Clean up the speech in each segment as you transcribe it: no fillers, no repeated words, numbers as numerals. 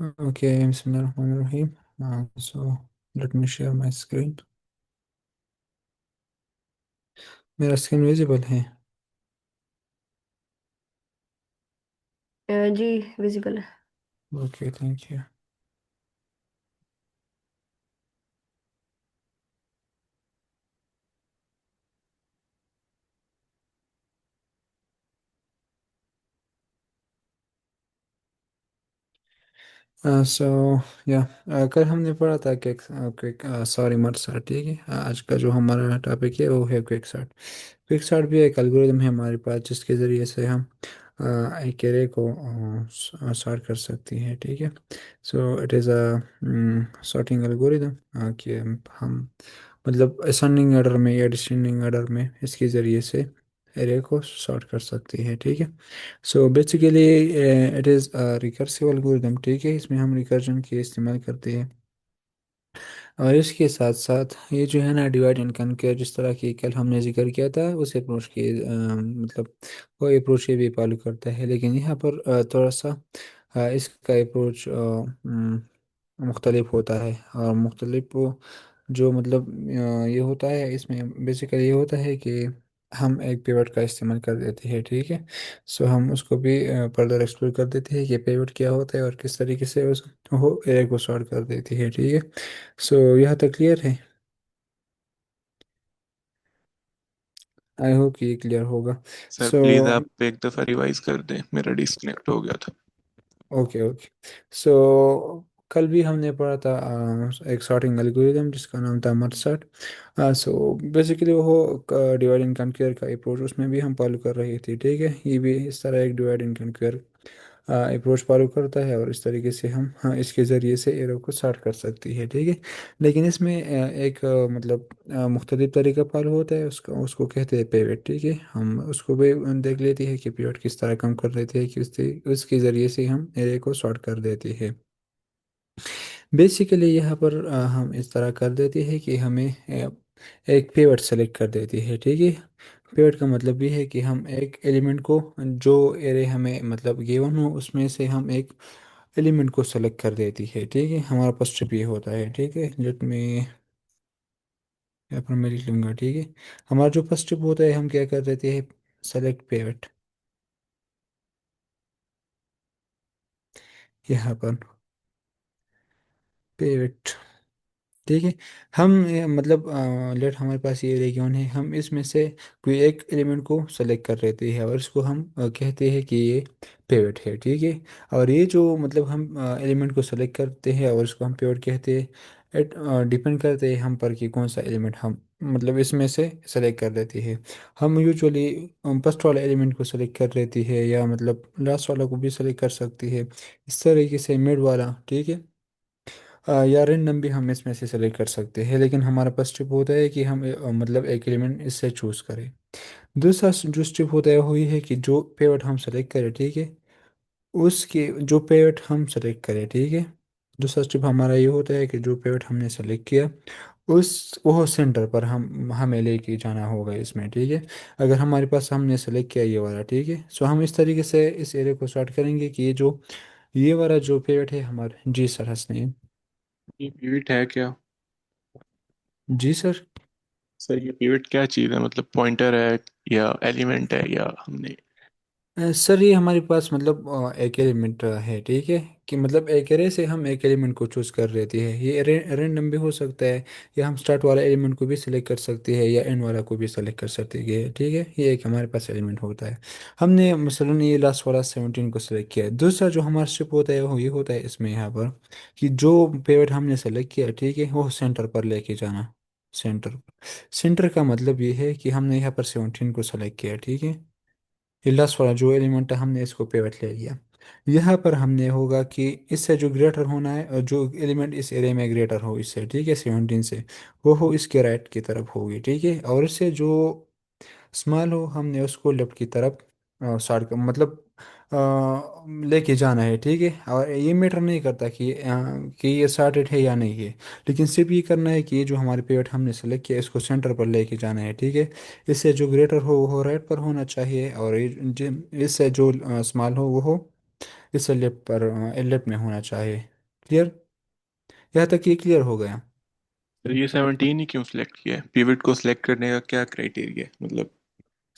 Okay, Bismillahirrahmanirrahim. So let me share my screen. मेरा screen visible है? जी visible है। Okay, thank you. So yeah कल हमने पढ़ा था क्विक क्विक सॉरी मत सर, ठीक है। आज का जो हमारा टॉपिक है वो है क्विक सॉर्ट। क्विक सॉर्ट भी एक एल्गोरिदम है हमारे पास जिसके ज़रिए से हम एक एरे को सॉर्ट कर सकते हैं, ठीक है। So it is a sorting algorithm कि हम मतलब असेंडिंग ऑर्डर में या डिसेंडिंग ऑर्डर में इसके ज़रिए से एरे को सॉर्ट कर सकते हैं, ठीक है। So basically it is recursive algorithm, ठीक है। इसमें हम रिकर्जन के इस्तेमाल करते हैं और इसके साथ साथ ये जो है ना डिवाइड एंड कनकर, जिस तरह की कल हमने जिक्र किया था उस अप्रोच के मतलब वो अप्रोच ये भी फॉलो करता है, लेकिन यहाँ पर थोड़ा सा इसका अप्रोच मुख्तलिफ होता है। और मुख्तलिफ वो जो मतलब ये होता है, इसमें बेसिकली ये होता है कि हम एक पिवट का इस्तेमाल कर देते हैं, ठीक है। सो हम उसको भी फर्दर एक्सप्लोर कर देते हैं कि पिवट क्या होता है और किस तरीके से उस वो एरे को सॉर्ट कर देती है, ठीक है। सो यहाँ तक क्लियर है? आई होप कि ये क्लियर होगा। सर सो प्लीज आप एक दफा रिवाइज कर दें, मेरा डिस्कनेक्ट हो गया था। Okay okay. सो कल भी हमने पढ़ा था एक सॉर्टिंग एल्गोरिदम जिसका नाम था मर्ज सॉर्ट। सो बेसिकली वो डिवाइड एंड कन्क्योर का अप्रोच उसमें भी हम फॉलो कर रहे थे, ठीक है। ये भी इस तरह एक डिवाइड एंड कन्क्योर अप्रोच फॉलो करता है और इस तरीके से हम इसके ज़रिए से एरो को सॉर्ट कर सकती है, ठीक है। लेकिन इसमें एक मतलब मुख्तलिफ तरीका फॉलो होता है, उसका उसको कहते हैं पेवेट, ठीक है। हम उसको भी देख लेते हैं कि पेवेट किस तरह काम कर देते हैं कि उसके ज़रिए से हम एरे को सॉर्ट कर देते हैं। बेसिकली यहाँ पर हम इस तरह कर देते हैं कि हमें एक पेवेट सेलेक्ट कर देती है, ठीक है। पेवेट का मतलब ये है कि हम एक एलिमेंट को जो एरे हमें मतलब गिवन हो उसमें से हम एक एलिमेंट को सेलेक्ट कर देती है, ठीक है। हमारा पास ट्रिप ये होता है, ठीक है। लेट में यहाँ पर मैं लिख लूँगा, ठीक है। हमारा जो फर्स्ट स्टेप होता है हम क्या कर देते हैं, सेलेक्ट पेवेट यहाँ पर पेवेट, ठीक है। हम मतलब लेट हमारे पास ये रेगियन है, हम इसमें से कोई एक एलिमेंट को सेलेक्ट कर लेते हैं और इसको हम कहते हैं कि ये पेवट है, ठीक है। और ये जो मतलब हम एलिमेंट को सेलेक्ट करते हैं और इसको हम पेवट कहते हैं। इट डिपेंड करते हैं हम पर कि कौन सा एलिमेंट हम मतलब इसमें से सेलेक्ट कर लेते हैं। हम यूजुअली फर्स्ट वाला एलिमेंट को सेलेक्ट कर लेती है या मतलब लास्ट वाला को भी सेलेक्ट कर सकती है, इस तरीके से मिड वाला, ठीक है। या रैंडम भी हम इसमें से सेलेक्ट कर सकते हैं, लेकिन हमारा फर्स्ट स्टेप होता है कि हम मतलब एक एलिमेंट इससे चूज़ करें। दूसरा जो स्टेप होता है वो ये है कि जो पेवट हम सेलेक्ट करें, ठीक है, उसके जो पेवट हम सेलेक्ट करें, ठीक है। दूसरा स्टेप हमारा ये होता है कि जो पेवट हमने सेलेक्ट किया उस वो सेंटर पर हम हमें लेके जाना होगा इसमें, ठीक है। अगर हमारे पास हमने सेलेक्ट किया ये वाला, ठीक है, सो हम इस तरीके से इस एरिया को स्टार्ट करेंगे कि ये वाला जो पेवट है हमारा, जी सर हसनैन। ये पिवट है क्या? जी सर। सर ये पिवट क्या चीज़ है, मतलब पॉइंटर है या एलिमेंट है या हमने? सर ये हमारे पास मतलब एक एलिमेंट है, ठीक है। कि मतलब एक एरे से हम एक एलिमेंट को चूज कर लेते हैं, ये रैंडम भी हो सकता है या हम स्टार्ट वाला एलिमेंट को भी सिलेक्ट कर सकते हैं या एंड वाला को भी सिलेक्ट कर सकते हैं, ठीक है। ये एक हमारे पास एलिमेंट होता है। हमने मसलन ये लास्ट वाला 17 को सिलेक्ट किया है। दूसरा जो हमारा स्टेप होता है वो ये होता है इसमें यहाँ पर कि जो पेवट हमने सेलेक्ट किया, ठीक है, वो सेंटर पर लेके जाना। सेंटर, सेंटर का मतलब ये है कि हमने यहाँ पर 17 को सेलेक्ट किया, ठीक है। ये लास्ट वाला जो एलिमेंट है हमने इसको पेवट ले लिया। यहाँ पर हमने होगा कि इससे जो ग्रेटर होना है और जो एलिमेंट इस एरिया में ग्रेटर हो इससे, ठीक है, 17 से, वो हो इसके राइट की तरफ होगी, ठीक है। और इससे जो स्मॉल हो हमने उसको लेफ्ट की तरफ शॉर्ट कर मतलब लेके जाना है, ठीक है। और ये मैटर नहीं करता कि ये शॉर्टेड है या नहीं है, लेकिन सिर्फ ये करना है कि ये जो हमारे पेवट हमने सेलेक्ट किया इसको सेंटर पर लेके जाना है, ठीक है। इससे जो ग्रेटर हो वो राइट पर होना चाहिए और इससे जो स्मॉल हो वो हो इस लेफ्ट पर लेफ्ट में होना चाहिए। क्लियर? यहाँ तक ये क्लियर हो गया? तो ये 17 ही क्यों सिलेक्ट किया है? पिवट को सिलेक्ट करने का क्या क्राइटेरिया है मतलब?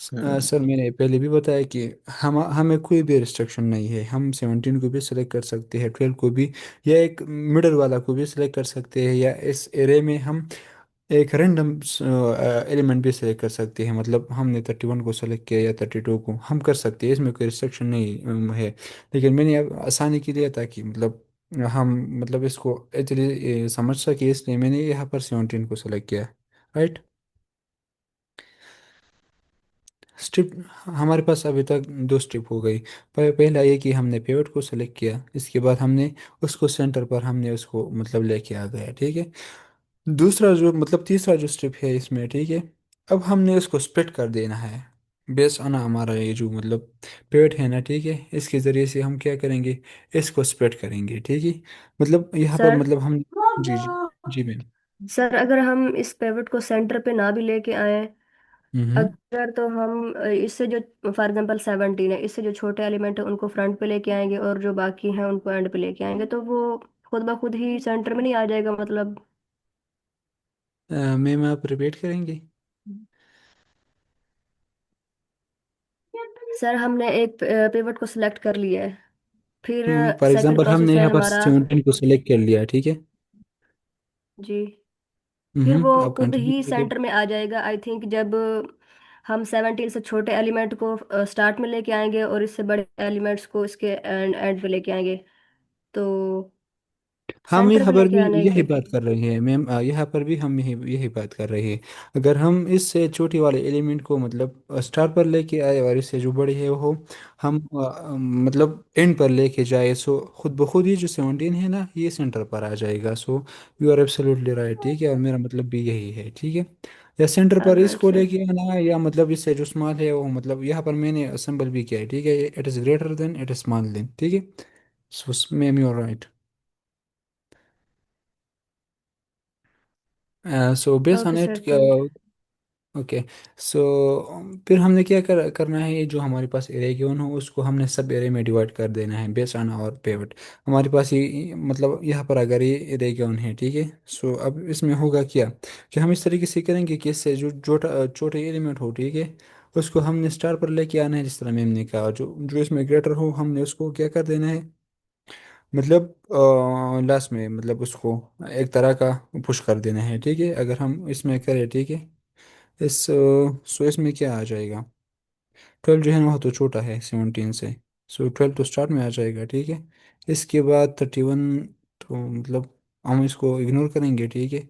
सर मैंने पहले भी बताया कि हम हमें कोई भी रिस्ट्रिक्शन नहीं है, हम 17 को भी सिलेक्ट कर सकते हैं, 12 को भी, या एक मिडल वाला को भी सिलेक्ट कर सकते हैं, या इस एरे में हम एक रैंडम एलिमेंट भी सिलेक्ट कर सकते हैं। मतलब हमने 31 को सेलेक्ट किया या 32 को, हम कर सकते हैं, इसमें कोई रिस्ट्रिक्शन नहीं है। लेकिन मैंने अब आसानी के लिए, ताकि मतलब हम मतलब इसको एक्चुअली समझ सके, इसलिए मैंने यहाँ पर 17 को सेलेक्ट किया। राइट? स्ट्रिप हमारे पास अभी तक दो स्ट्रिप हो गई। पहला ये कि हमने पिवट को सेलेक्ट किया, इसके बाद हमने उसको सेंटर पर हमने उसको मतलब लेके आ गया, ठीक है। दूसरा जो मतलब तीसरा जो स्टेप है इसमें, ठीक है, अब हमने इसको स्प्लिट कर देना है। बेस आना हमारा ये जो मतलब पेड़ है ना, ठीक है, इसके ज़रिए से हम क्या करेंगे, इसको स्प्लिट करेंगे, ठीक है। मतलब यहाँ पर सर मतलब हम, जी जी, जी मैम। सर अगर हम इस पेवट को सेंटर पे ना भी लेके आए, हम्म। अगर तो हम इससे जो फॉर एग्जांपल 17 है, इससे जो छोटे एलिमेंट है उनको फ्रंट पे लेके आएंगे और जो बाकी हैं उनको एंड पे लेके आएंगे, तो वो खुद ब खुद ही सेंटर में नहीं आ जाएगा मतलब? मैम आप रिपीट करेंगे? सर हमने एक पिवट को सिलेक्ट कर लिया है, फिर फॉर सेकंड एग्जांपल हमने प्रोसेस है यहाँ पर हमारा। 17 को सेलेक्ट कर लिया, ठीक है। जी। फिर वो आप खुद कंटिन्यू ही करिए। सेंटर में आ जाएगा आई थिंक, जब हम 17 से छोटे एलिमेंट को स्टार्ट में लेके आएंगे और इससे बड़े एलिमेंट्स को इसके एंड एंड पे लेके आएंगे, तो हम सेंटर यहाँ पे पर लेके भी आने यही के। बात कर रहे हैं मैम, यहाँ पर भी हम यही यही बात कर रहे हैं। अगर हम इससे छोटी वाले एलिमेंट को मतलब स्टार पर लेके आए, और इससे जो बड़ी है वो हम मतलब एंड पर लेके जाए, सो खुद ब खुद ही जो 17 है ना, ये सेंटर पर आ जाएगा। So you are absolutely right, ठीक है, और मेरा मतलब भी यही है, ठीक है। या सेंटर पर राइट इसको सर। लेके आना है, या मतलब इससे जो स्मॉल है वो, मतलब यहाँ पर मैंने असेंबल भी किया है, ठीक है, it is greater than, it is small than, ठीक है। So ma'am you are right. So based on okay it, sir, thank okay. So फिर हमने क्या करना है, ये जो हमारे पास एरे गिवन हो उसको हमने सब एरे में डिवाइड कर देना है बेस्ड ऑन और पेवट। हमारे पास ये मतलब यहाँ पर अगर ये एरे गिवन है, ठीक है, सो अब इसमें होगा क्या, कि हम इस तरीके से करेंगे कि इससे जो छोटा छोटे एलिमेंट हो, ठीक है, उसको हमने स्टार पर लेके आना है, जिस तरह मैम ने कहा, जो जो इसमें ग्रेटर हो हमने उसको क्या कर देना है, मतलब लास्ट में मतलब उसको एक तरह का पुश कर देना है, ठीक है। अगर हम इसमें करें, ठीक है, इस सो इसमें क्या आ जाएगा, 12 जो है ना वो तो छोटा है 17 से, सो 12 तो स्टार्ट में आ जाएगा, ठीक है। इसके बाद 31, तो मतलब हम इसको इग्नोर करेंगे, ठीक है।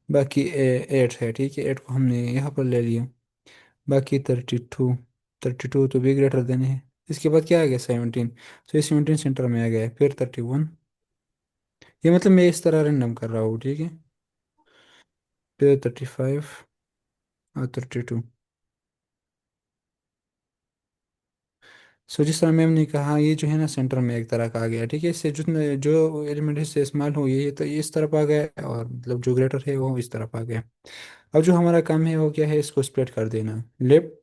बाकी 8 है, ठीक है, 8 को हमने यहाँ पर ले लिया। बाकी 32, 32 तो भी ग्रेटर देन है। इसके बाद क्या आ गया, 17, तो ये 17 सेंटर में आ गया है, फिर 31। ये मतलब मैं इस तरह रैंडम कर रहा हूँ, ठीक है। फिर 35 और 32। सो जिस तरह मैम ने कहा, ये जो है ना सेंटर में एक तरह का आ गया, ठीक है। इससे जितने जो एलिमेंट इससे इस्तेमाल हो, ये तो ये इस तरफ आ गया, और मतलब जो ग्रेटर है वो इस तरफ आ गया। अब जो हमारा काम है वो क्या है, इसको स्प्लिट कर देना। लेफ्ट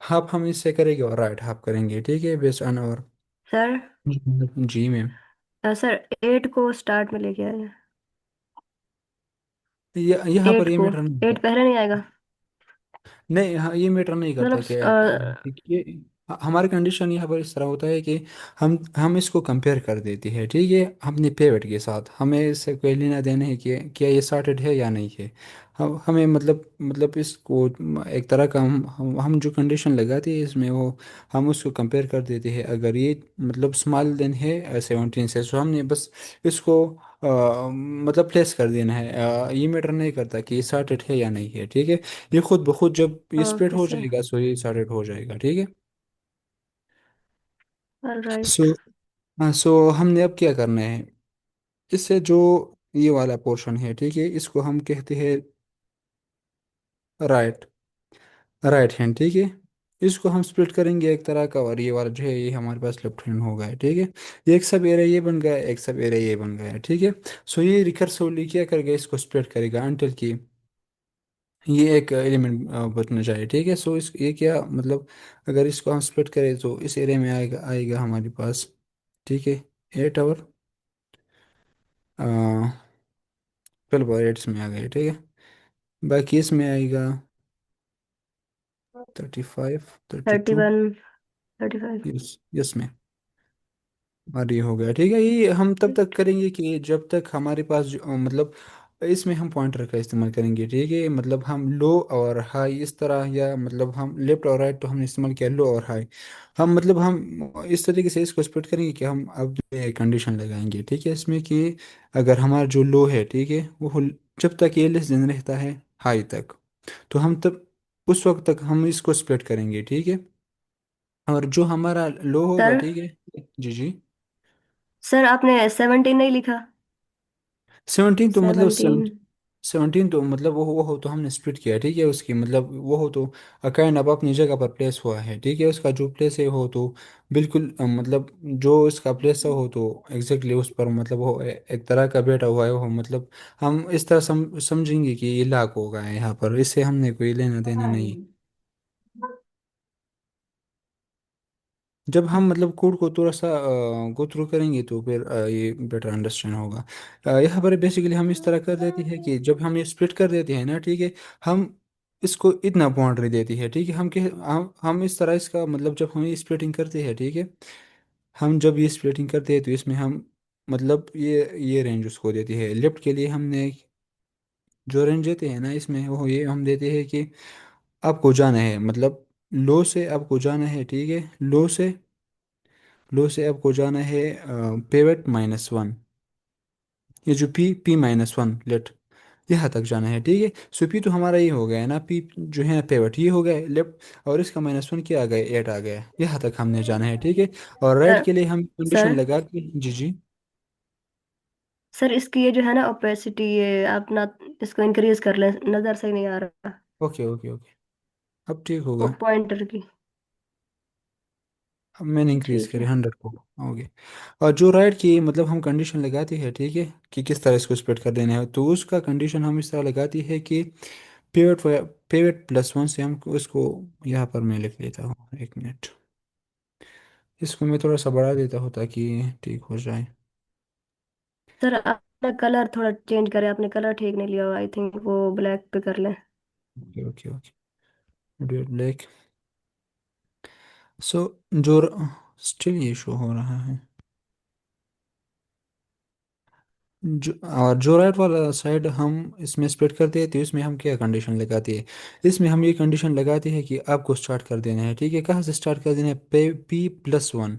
हाफ हम इससे करेंगे और राइट हाफ करेंगे, ठीक है, बेस्ड ऑन और, सर। जी मैम। सर 8 को स्टार्ट में लेके आए, यहाँ पर 8 ये को, मैटर नहीं 8 पहले नहीं आएगा नहीं, हाँ, ये मैटर नहीं करता मतलब? कि ये हमारी कंडीशन यहाँ पर इस तरह होता है कि हम इसको कंपेयर कर देते हैं, ठीक है, अपने पेवेट के साथ। हमें इससे कोई लेना देना है कि क्या ये सॉर्टेड है या नहीं है। हमें मतलब इसको एक तरह का हम जो कंडीशन लगाते हैं इसमें, वो हम उसको कंपेयर कर देते हैं। अगर ये मतलब स्मॉल देन है 17 से, तो हमने बस इसको मतलब प्लेस कर देना है। ये मैटर नहीं करता कि ये सॉर्टेड है या नहीं है, ठीक है। ये खुद ब खुद जब ये स्प्लिट ओके हो सर। जाएगा, सो ये सॉर्टेड हो जाएगा, ठीक है। All so right. हाँ, सो हमने अब क्या करना है, इससे जो ये वाला पोर्शन है, ठीक है, इसको हम कहते हैं राइट, राइट हैंड, ठीक है। इसको हम स्प्लिट करेंगे एक तरह का, और ये वाला जो है ये हमारे पास लेफ्ट हैंड हो गया, ठीक है। ये एक सब एरिया ये बन गया, एक सब एरिया ये बन गया, ठीक है। सो ये रिकर्सिवली क्या करेगा, इसको स्प्लिट करेगा अंटिल की ये एक एलिमेंट बचना चाहिए, ठीक है। सो इस ये क्या मतलब, अगर इसको हम स्प्लिट करें तो इस एरिया में आएगा आएगा हमारे पास ठीक है, 8 और 12 और 8 इसमें आ गए, ठीक है। बाकी इसमें आएगा 35, 32। 31, 35। यस यस में। और ये हो गया, ठीक है। ये हम तब तक करेंगे कि जब तक हमारे पास मतलब इसमें हम पॉइंटर का इस्तेमाल करेंगे, ठीक है। मतलब हम लो और हाई इस तरह, या मतलब हम लेफ्ट और राइट तो हमने इस्तेमाल किया लो और हाई। हम मतलब हम इस तरीके से इसको स्प्लिट करेंगे कि हम अब कंडीशन लगाएंगे, ठीक है, इसमें कि अगर हमारा जो लो है, ठीक है, वो जब तक ये लेस दिन रहता है हाई तक, तो हम तब उस वक्त तक हम इसको स्प्लिट करेंगे, ठीक है। और जो हमारा लो होगा, सर, ठीक है। जी जी। सर आपने 17 नहीं लिखा? 17 तो मतलब 17। 17 तो मतलब वो हो तो हमने स्प्लिट किया, ठीक है। उसकी मतलब वो हो तो काइंड अब अपनी जगह पर प्लेस हुआ है, ठीक है। उसका जो प्लेस है हो तो बिल्कुल मतलब जो इसका प्लेस हो तो एग्जैक्टली उस पर मतलब वो एक तरह का बैठा हुआ है वो, मतलब हम इस तरह समझेंगे कि ये लाख होगा यहाँ पर, इससे हमने कोई लेना देना नहीं। जब हम मतलब कोड को थोड़ा सा गो थ्रू करेंगे तो फिर ये बेटर अंडरस्टैंड होगा। यहाँ पर बेसिकली हम इस तरह कर देते हैं कि जब हम ये स्प्लिट कर देते हैं ना, ठीक है, हम इसको इतना बाउंड्री देती है, ठीक है। हम इस तरह इसका मतलब जब हम ये स्प्लिटिंग करते हैं, ठीक है, हम जब ये स्प्लिटिंग करते हैं तो इसमें हम मतलब ये रेंज उसको देती है। लेफ्ट के लिए हमने जो रेंज देते हैं ना इसमें, वो ये हम देते हैं कि आपको जाना है मतलब लो से आपको जाना है, ठीक है। लो से आपको जाना है पेवेट -1, ये जो P-1 लेट यहाँ तक जाना है, ठीक है। सो पी तो हमारा ये हो गया है ना, पी जो है पेवेट ये हो गया लेफ्ट, और इसका -1 क्या आ गया, 8 आ गया, यहाँ तक हमने जाना है, ठीक है। और राइट सर, के लिए हम कंडीशन सर, लगा के, जी जी। सर इसकी ये जो है ना ओपेसिटी, ये आप ना इसको इंक्रीज कर लें, नजर से नहीं आ रहा। ओके ओके ओके, अब ठीक वो होगा। पॉइंटर की। अब मैंने इंक्रीज ठीक करे है। 100 को। ओके। और जो राइट की मतलब हम कंडीशन लगाते हैं, ठीक है, कि किस तरह इसको स्प्लिट कर देना है, तो उसका कंडीशन हम इस तरह लगाती है कि पेवेट पेवेट +1 से हम उसको यहाँ पर मैं लिख लेता हूँ, 1 मिनट। इसको मैं थोड़ा सा बढ़ा देता हूँ ताकि ठीक हो जाए। सर आपने कलर थोड़ा चेंज करें, आपने कलर ठीक नहीं लिया, आई थिंक वो ब्लैक पे कर लें। Okay okay okay, black. So जो स्टिल ये शो हो रहा है, जो और जो राइट वाला साइड हम इसमें स्प्लिट करते हैं तो इसमें हम क्या कंडीशन लगाते हैं, इसमें हम ये कंडीशन लगाते हैं कि आपको स्टार्ट कर देना है, ठीक है। कहाँ से स्टार्ट कर देना है, P+1।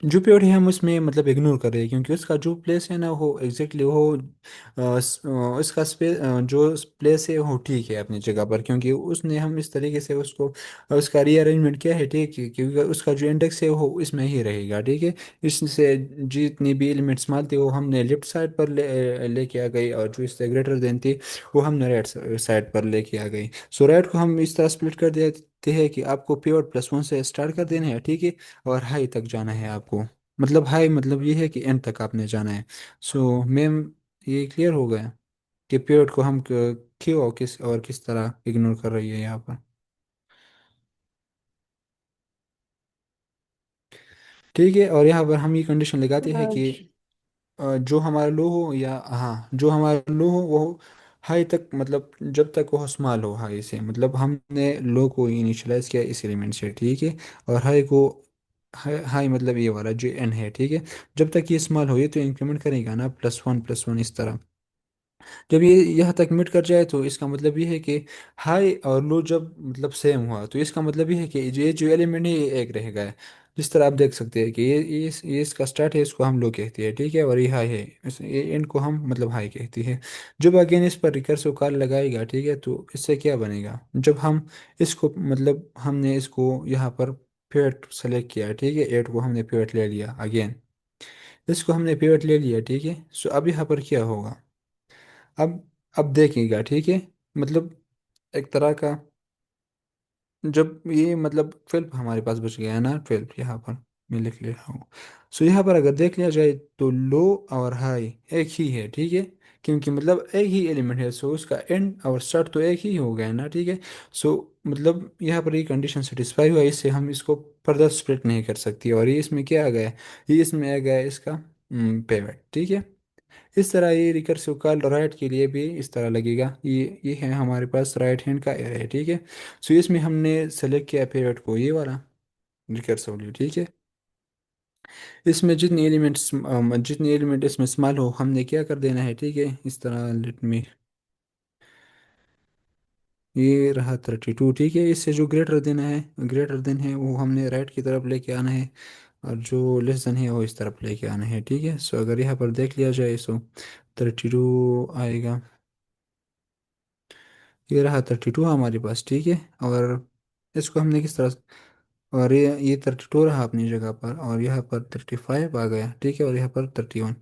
जो पीरियड है हम उसमें मतलब इग्नोर कर रहे हैं, क्योंकि उसका जो प्लेस है ना वो एग्जैक्टली वो उसका स्पेस जो प्लेस है वो ठीक है अपनी जगह पर, क्योंकि उसने हम इस तरीके से उसको उसका रीअरेंजमेंट किया है, ठीक है, क्योंकि उसका जो इंडेक्स है वो इसमें ही रहेगा, ठीक है। इससे जितनी भी एलिमेंट्स मानते वो हमने लेफ्ट साइड पर लेके आ गई, और जो इससे ग्रेटर देन थी वो हमने राइट साइड पर लेके आ गई। सो राइट को हम इस तरह स्प्लिट कर देते हैं कि आपको P+1 से स्टार्ट कर देना है, ठीक है, और हाई तक जाना है आपको। मतलब हाई मतलब ये है कि एंड तक आपने जाना है। सो मैम, ये क्लियर हो गया कि पीरियड को हम क्यों और किस तरह इग्नोर कर रही है यहाँ पर, ठीक है। और यहाँ पर हम ये कंडीशन लगाते हैं कि अच्छा। जो हमारा लो हो, या हाँ जो हमारा लो हो वो हाई तक, मतलब जब तक वो स्मॉल हो हाई से, मतलब हमने लो को इनिशियलाइज किया इस एलिमेंट से, ठीक है। और हाई को हाई मतलब ये वाला जो एन है, ठीक है, जब तक ये स्मॉल हो ये तो इंक्रीमेंट करेगा ना, +1 +1 इस तरह। जब ये यहाँ तक मिट कर जाए तो इसका मतलब ये है कि हाई और लो जब मतलब सेम हुआ तो इसका मतलब ये है कि ये जो एलिमेंट है ये एक रह गया। जिस तरह आप देख सकते हैं कि ये इसका स्टार्ट है, इसको हम लो कहते हैं, ठीक है, और ये हाई है, ये एंड को हम मतलब हाई कहती है। जब अगेन इस पर रिकर्सिव कॉल लगाएगा, ठीक है, तो इससे क्या बनेगा, जब हम इसको मतलब हमने इसको यहाँ पर पिवट सेलेक्ट किया, ठीक है, 8 को हमने पिवट ले लिया अगेन, इसको हमने पिवट ले लिया, ठीक है। सो अब यहाँ पर क्या होगा, अब देखिएगा, ठीक है, मतलब एक तरह का जब ये मतलब 12 हमारे पास बच गया है ना, 12 यहाँ पर मैं लिख ले रहा हूँ। सो यहाँ पर अगर देख लिया जाए तो लो और हाई एक ही है, ठीक है, क्योंकि मतलब एक ही एलिमेंट है, सो उसका एंड और स्टार्ट तो एक ही हो गया है ना, ठीक है। सो मतलब यहाँ पर ये कंडीशन सेटिस्फाई हुआ, इससे हम इसको फर्दर स्प्लिट नहीं कर सकती, और ये इसमें क्या आ गया, ये इसमें आ गया इसका पेवेट, ठीक है। इस तरह ये रिकर्सिव कॉल राइट के लिए भी इस तरह लगेगा, ये है हमारे पास राइट हैंड का एरे है, ठीक है। सो इसमें हमने सेलेक्ट किया पेवेट को, ये वाला रिकर्सिवली, ठीक है। इसमें जितनी एलिमेंट इसमें स्मॉल हो हमने क्या कर देना है, ठीक है। इस तरह लेट मी, ये रहा 32, ठीक है। इससे जो ग्रेटर देन है, ग्रेटर देन है वो हमने राइट की तरफ लेके आना है, और जो लेस देन है वो इस तरफ लेके आना है, ठीक है। सो अगर यहाँ पर देख लिया जाए, सो 32 आएगा, ये रहा 32 हमारे पास, ठीक है। और इसको हमने किस तरह, और ये 32 रहा अपनी जगह पर, और यहाँ पर 35 आ गया, ठीक है, और यहाँ पर 31।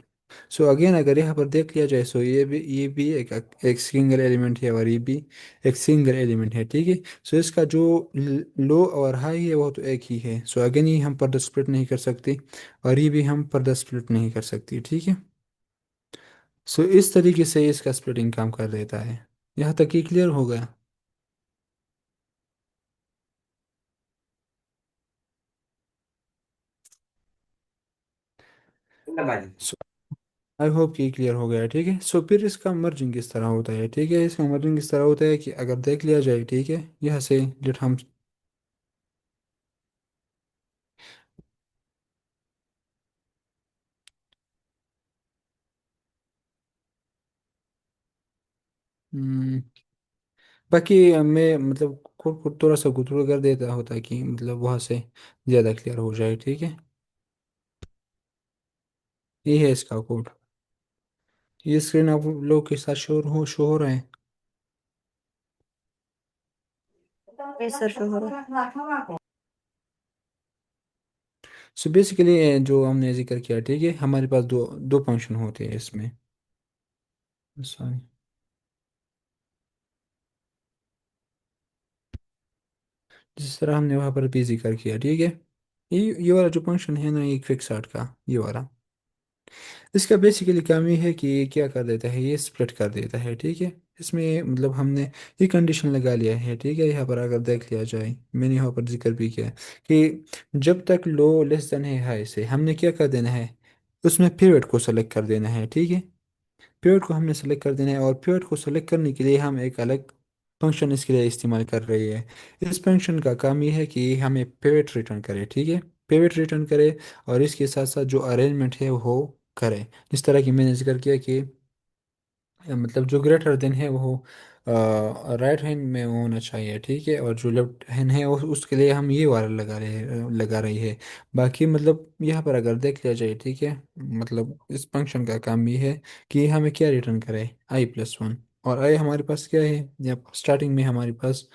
सो अगेन अगर यहाँ पर देख लिया जाए, सो ये भी एक सिंगल एलिमेंट है, और ये भी एक सिंगल एलिमेंट है, ठीक है। सो इसका जो लो और हाई है वो तो एक ही है। सो अगेन ये हम पर्दा स्प्लिट नहीं कर सकते, और ये भी हम पर्दा स्प्लिट नहीं कर सकते, ठीक है। सो इस तरीके से इसका स्प्लिटिंग काम कर देता है। यहाँ तक ये क्लियर हो गया। सो आई होप कि क्लियर हो गया, ठीक है। सो फिर इसका मर्जिंग किस तरह होता है, ठीक है। इसका मर्जिंग इस तरह होता है कि अगर देख लिया जाए, ठीक है, यहाँ से लेट हम हम्म, बाकी मैं मतलब खुद खुद थोड़ा सा गुथरू कर देता होता कि मतलब वहाँ से ज़्यादा क्लियर हो जाए, ठीक है। ये है इसका कोड। ये स्क्रीन आप लोग के साथ शो हो रहा है। यस सर, शो हो रहा है। सो बेसिकली जो हमने जिक्र किया, ठीक है, हमारे पास दो दो फंक्शन होते हैं इसमें। सॉरी, जिस तरह हमने वहाँ पर भी जिक्र किया, ठीक है। ये वाला जो फंक्शन है ना, एक फिक्स आर्ट का ये वाला, इसका बेसिकली काम ये है कि ये क्या कर देता है, ये स्प्लिट कर देता है, ठीक है। इसमें मतलब हमने ये कंडीशन लगा लिया है, ठीक है। यहाँ पर अगर देख लिया जाए, मैंने यहाँ पर जिक्र भी किया है कि जब तक लो लेस देन है हाई से हमने क्या कर देना है, उसमें पिवट को सेलेक्ट कर देना है, ठीक है। पिवट को हमने सेलेक्ट कर देना है, और पिवट को सेलेक्ट करने के लिए हम एक अलग फंक्शन इसके लिए इस्तेमाल कर रही है। इस फंक्शन का काम ये है कि हमें पिवट रिटर्न करे, ठीक है। पिवट रिटर्न करे, और इसके साथ साथ जो अरेंजमेंट है वो करे, जिस तरह की मैंने जिक्र किया कि मतलब जो ग्रेटर देन है वो राइट हैंड में होना चाहिए, ठीक है। और जो लेफ्ट हैंड है वो उसके लिए हम ये वाला लगा रही है। बाकी मतलब यहाँ पर अगर देख लिया जाए, ठीक है, मतलब इस फंक्शन का काम ये है कि हमें क्या रिटर्न करे, i+1। और आई हमारे पास क्या है, या स्टार्टिंग में हमारे पास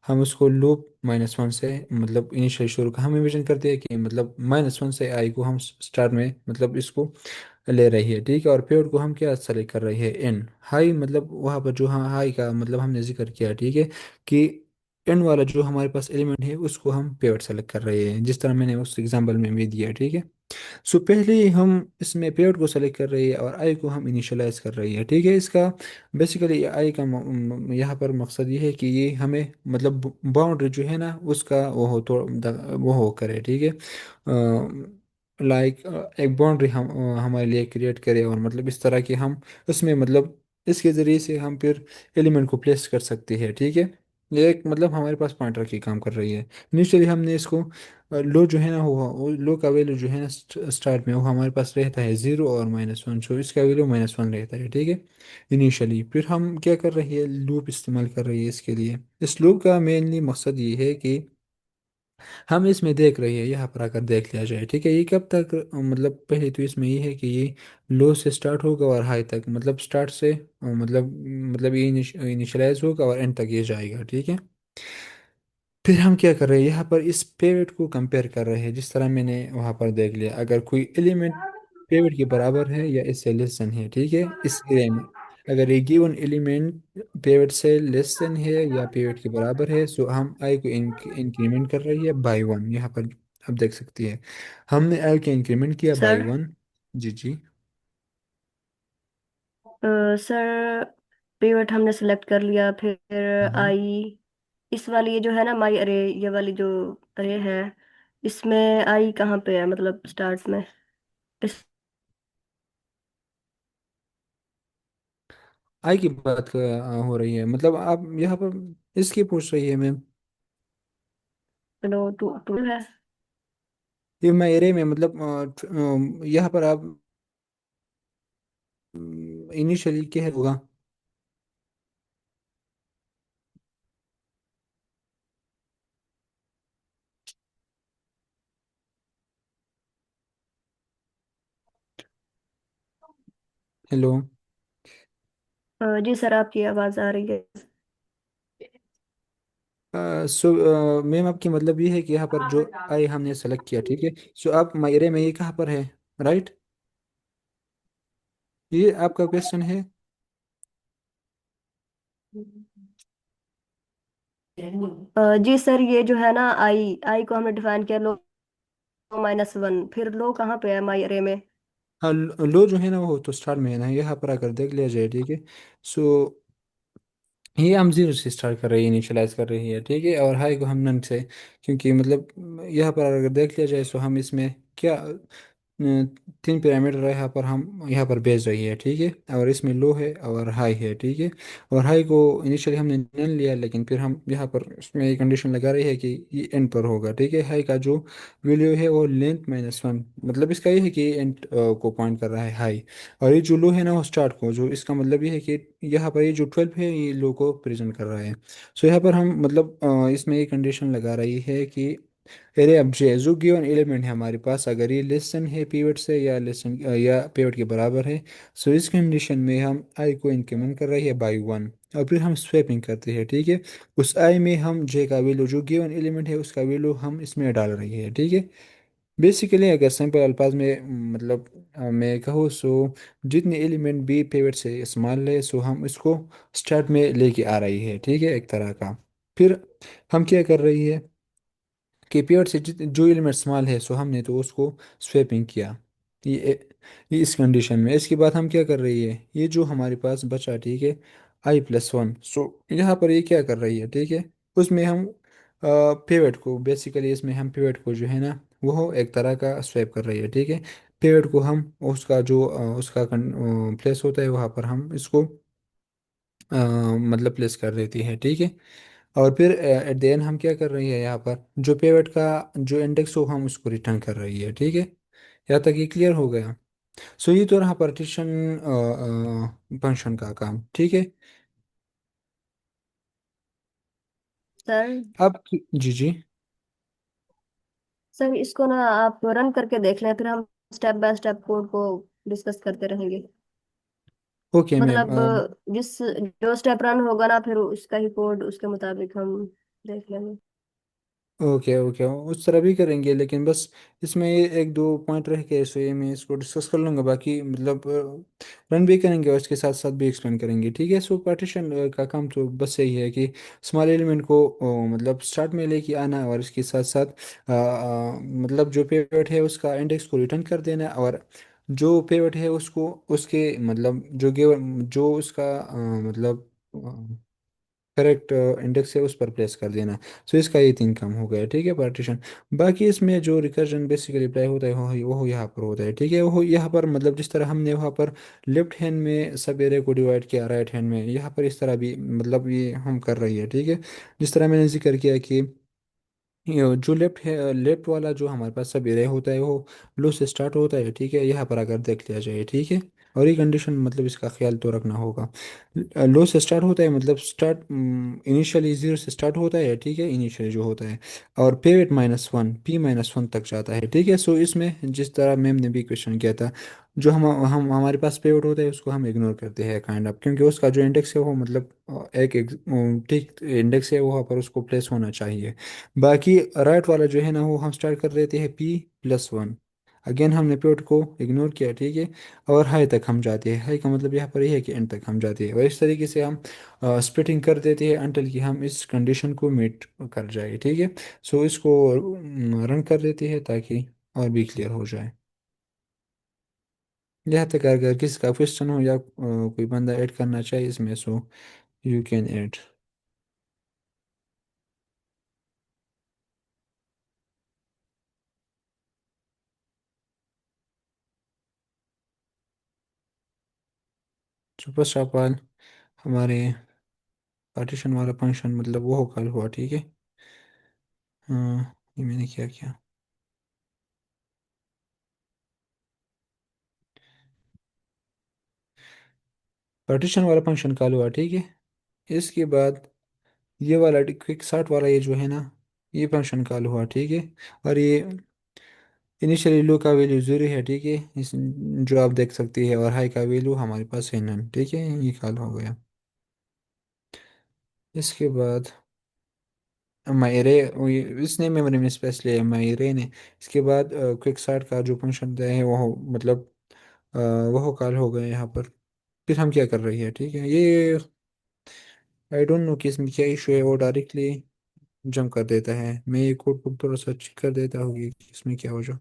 हम उसको लूप -1 से मतलब इनिशियल शुरू का हम इमेजिन करते हैं कि मतलब -1 से आई को हम स्टार्ट में मतलब इसको ले रही है, ठीक है। और पेड़ को हम क्या सेलेक्ट कर रही है, एन हाई, मतलब वहाँ पर जो हाँ हाई का मतलब हमने जिक्र किया, ठीक है, कि एन वाला जो हमारे पास एलिमेंट है उसको हम पेड़ सेलेक्ट कर रहे हैं, जिस तरह मैंने उस एग्जांपल में भी दिया, ठीक है। सो पहले हम इसमें पेड़ को सेलेक्ट कर रही है, और आई को हम इनिशियलाइज कर रही है, ठीक है। इसका बेसिकली आई का यहाँ पर मकसद ये है कि ये हमें मतलब बाउंड्री जो है ना उसका वो हो तो वो हो करे, ठीक है। लाइक एक बाउंड्री हम हमारे लिए क्रिएट करें, और मतलब इस तरह की हम उसमें मतलब इसके ज़रिए से हम फिर एलिमेंट को प्लेस कर सकते हैं, ठीक है। ये एक मतलब हमारे पास पॉइंटर की काम कर रही है। इनिशियली हमने इसको लो जो है ना वो लो का वैल्यू जो है ना स्टार्ट में वो हमारे पास रहता है 0 और -1, सो इसका वैल्यू -1 रहता है, ठीक है, इनिशियली। फिर हम क्या कर रही है, लूप इस्तेमाल कर रही है इसके लिए। इस लूप का मेनली मकसद ये है कि हम इसमें देख रहे हैं, यहाँ पर आकर देख लिया जाए, ठीक है, ये कब तक मतलब पहले तो इसमें ये है कि ये लो से स्टार्ट होगा और हाई तक, मतलब स्टार्ट से मतलब ये इनिशियलाइज होगा और एंड तक ये जाएगा, ठीक है। फिर हम क्या कर रहे हैं, यहाँ पर इस पेवेट को कंपेयर कर रहे हैं, जिस तरह मैंने वहाँ पर देख लिया, अगर कोई एलिमेंट पेवेट के बराबर है या इससे लेस देन है, ठीक है, इस एरे में अगर ये गिवन एलिमेंट पेवेट से लेस देन है या पेवेट के बराबर है, सो हम आई को इंक्रीमेंट कर रही है बाई 1, यहाँ पर आप देख सकती है हमने आई को इंक्रीमेंट किया बाई सर, 1। जी जी। सर पिवट हमने सेलेक्ट कर लिया, फिर हम्म। आई, इस वाली ये जो है ना माई अरे, ये वाली जो अरे है, इसमें आई कहाँ पे है, मतलब स्टार्ट में? इस आई की बात हो रही है, मतलब आप यहाँ पर इसकी पूछ रही है मैम? नो, टू टू है। ये मैं एरे में मतलब यहाँ पर आप इनिशियली क्या होगा? हेलो। जी सर, आपकी आवाज आ रही है। सो मैम आपकी मतलब ये है कि यहाँ पर जो आई हमने सेलेक्ट किया, ठीक है। सो आप मेरे में ये कहाँ पर है? राइट, ये आपका क्वेश्चन है। जी सर, ये जो है ना, आई आई को हमने डिफाइन किया लो -1, फिर लो कहाँ पे है हमारे array में? हाँ, लो जो है ना वो तो स्टार्ट में है ना, यहाँ पर आकर देख लिया जाए, ठीक है। सो ये हम जीरो से स्टार्ट कर रही है, इनिशियलाइज कर रही है, ठीक है। और हाई को हम नन से, क्योंकि मतलब यहाँ पर अगर देख लिया जाए तो हम इसमें क्या तीन पैरामीटर है यहाँ पर, हम यहाँ पर भेज रही है, ठीक है। और इसमें लो है और हाई है, ठीक है। और हाई को इनिशियली हमने नन लिया, लेकिन फिर हम यहाँ पर इसमें एक कंडीशन लगा रही है कि ये एंड पर होगा, ठीक है। हाई का जो वैल्यू है वो लेंथ -1, मतलब इसका ये है कि एंड को पॉइंट कर रहा है हाई। और ये जो लो है ना वो स्टार्ट को, जो इसका मतलब ये है कि यहाँ पर ये जो 12 है ये लो को प्रेजेंट कर रहा है। सो यहाँ पर हम मतलब इसमें ये कंडीशन लगा रही है कि अरे अब जो गिवन एलिमेंट है हमारे पास, अगर ये लेसन है पिवट से या लेसन या पिवट के बराबर है, सो इस कंडीशन में हम आई को इंक्रीमेंट कर रही है बाई 1। और फिर हम स्वैपिंग करते हैं, ठीक है। उस आई में हम जे का वैल्यू, जो गिवन एलिमेंट है उसका वैल्यू हम इसमें डाल रही है, ठीक है। बेसिकली अगर सिंपल अल्फाज में मतलब मैं कहूँ, सो जितने एलिमेंट भी पेवेट से इस्तेमाल है, सो हम इसको स्टार्ट में लेके आ रही है, ठीक है, एक तरह का। फिर हम क्या कर रही है कि पेवेट से जो एलिमेंट इस्तेमाल है, सो हमने तो उसको स्वैपिंग किया। ये ये इस कंडीशन में इसके बाद हम क्या कर रही है, ये जो हमारे पास बचा, ठीक है, i+1। सो यहाँ पर ये क्या कर रही है, ठीक है, उसमें हम पिवट को, बेसिकली इसमें हम पिवट को जो है ना वो एक तरह का स्वैप कर रही है, ठीक है। पिवट को हम उसका जो उसका प्लेस होता है वहाँ पर हम इसको मतलब प्लेस कर देती है, ठीक है। और फिर एट द एंड हम क्या कर रही है, यहाँ पर जो पिवट का जो इंडेक्स हो हम उसको रिटर्न कर रही है, ठीक है। यहाँ तक ये क्लियर हो गया? सो ये तो रहा पार्टीशन फंक्शन का काम, ठीक है। सर अब जी जी। सर, इसको ना आप रन करके देख लें, फिर हम स्टेप बाय स्टेप कोड को डिस्कस करते रहेंगे। Okay ma'am. मतलब जिस जो स्टेप रन होगा ना, फिर उसका ही कोड उसके मुताबिक हम देख लेंगे। ओके ओके, उस तरह भी करेंगे, लेकिन बस इसमें ये एक दो पॉइंट रह के, सो ये मैं इसको डिस्कस कर लूँगा, बाकी मतलब रन भी करेंगे और इसके साथ साथ भी एक्सप्लेन करेंगे, ठीक है। सो पार्टीशन का काम तो बस यही है कि स्मॉल एलिमेंट को मतलब स्टार्ट में लेके आना, और इसके साथ साथ मतलब जो पेवट है उसका इंडेक्स को रिटर्न कर देना, और जो पेवट है उसको उसके मतलब जो उसका मतलब करेक्ट इंडेक्स है उस पर प्लेस कर देना। सो इसका ये तीन काम हो गया, ठीक है, पार्टीशन। बाकी इसमें जो रिकर्जन बेसिकली अप्लाई होता है वो यहाँ पर होता है, ठीक है। वो यहाँ पर मतलब जिस तरह हमने वहाँ पर लेफ्ट हैंड में सब एरे को डिवाइड किया, राइट हैंड में यहाँ पर इस तरह भी मतलब ये हम कर रही है, ठीक है। जिस तरह मैंने जिक्र किया कि ये जो लेफ्ट है, लेफ्ट वाला जो हमारे पास सब एरिया होता है वो लो से स्टार्ट होता है, ठीक है, यहाँ पर अगर देख लिया जाए, ठीक है। और ये कंडीशन मतलब इसका ख्याल तो रखना होगा। लो से स्टार्ट होता है मतलब स्टार्ट इनिशियली जीरो से स्टार्ट होता है, ठीक है, इनिशियली जो होता है। और पेवेट -1 p-1 तक जाता है, ठीक है। सो इसमें जिस तरह मैम ने भी क्वेश्चन किया था, जो हम हमारे पास पेवेट होता है उसको हम इग्नोर करते हैं काइंड ऑफ, क्योंकि उसका जो इंडेक्स है वो मतलब ठीक इंडेक्स है वहाँ पर उसको प्लेस होना चाहिए। बाकी राइट वाला जो है ना वो हम स्टार्ट कर देते हैं p+1। अगेन हमने पिवट को इग्नोर किया, ठीक है। और हाई तक हम जाते हैं, हाई का मतलब यहाँ पर यह है कि एंड तक हम जाते हैं, और इस तरीके से हम स्प्लिटिंग कर देते हैं अंटिल कि हम इस कंडीशन को मीट कर जाए, ठीक है। सो इसको रन कर देते हैं ताकि और भी क्लियर हो जाए। यहाँ तक अगर किसी का क्वेश्चन हो या कोई बंदा ऐड करना चाहे इसमें, सो यू कैन ऐड। तो फर्स्ट ऑफ ऑल हमारे पार्टीशन वाला फंक्शन मतलब वो कॉल हुआ, ठीक है। हाँ, ये मैंने क्या किया। पार्टीशन वाला फंक्शन कॉल हुआ, ठीक है। इसके बाद ये वाला क्विक सार्ट वाला ये जो है ना, ये फंक्शन कॉल हुआ, ठीक है। और ये इनिशियली लो का वैल्यू जीरो है, ठीक है। इस जो आप देख सकते हैं, और हाई का वैल्यू हमारे पास है नन, ठीक है। ये कॉल हो गया। इसके बाद मायरे, इसने मेमोरी में स्पेस लिया मायरे ने। इसके बाद क्विक स्टार्ट का जो फंक्शन है वो मतलब वो कॉल हो गए यहाँ पर। फिर हम क्या कर रही है, ठीक है। ये आई डोंट नो कि इसमें क्या इशू है, वो डायरेक्टली जंप कर देता है। मैं ये कोड को थोड़ा सा चेक कर देता हूँ कि इसमें क्या हो जाए।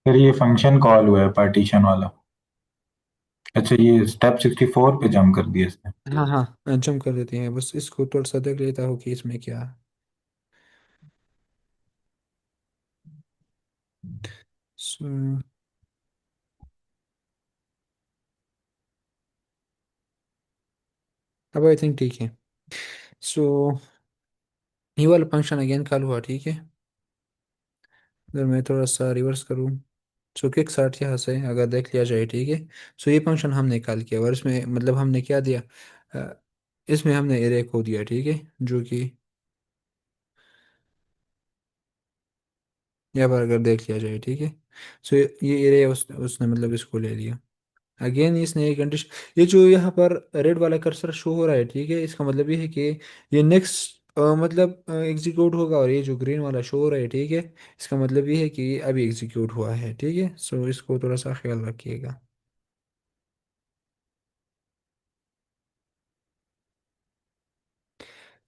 फिर ये फंक्शन कॉल हुआ है पार्टीशन वाला। अच्छा, ये स्टेप 64 पे जंप कर दिया इसने। हाँ हाँ, जंप कर देते हैं। बस इसको थोड़ा सा देख लेता हूँ कि इसमें क्या है। So, अब आई थिंक ठीक है। सो ये वाला फंक्शन अगेन कॉल हुआ, ठीक है। अगर मैं थोड़ा सा रिवर्स करूँ, सो किक साठ यहाँ से अगर देख लिया जाए, ठीक है। सो ये फंक्शन हमने कॉल किया, और इसमें मतलब हमने क्या दिया, अ, इसमें हमने एरे को दिया, ठीक है। जो कि यहाँ पर अगर देख लिया जाए, ठीक है। सो ये एरे उसने मतलब इसको ले लिया। अगेन इसने एक कंडीशन, ये जो यहाँ पर रेड वाला कर्सर शो हो रहा है, ठीक है, इसका मतलब ये है कि ये नेक्स्ट मतलब एग्जीक्यूट होगा। और ये जो ग्रीन वाला शो हो रहा है, ठीक है, इसका मतलब ये है कि ये अभी एग्जीक्यूट हुआ है, ठीक है। सो इसको थोड़ा सा ख्याल रखिएगा।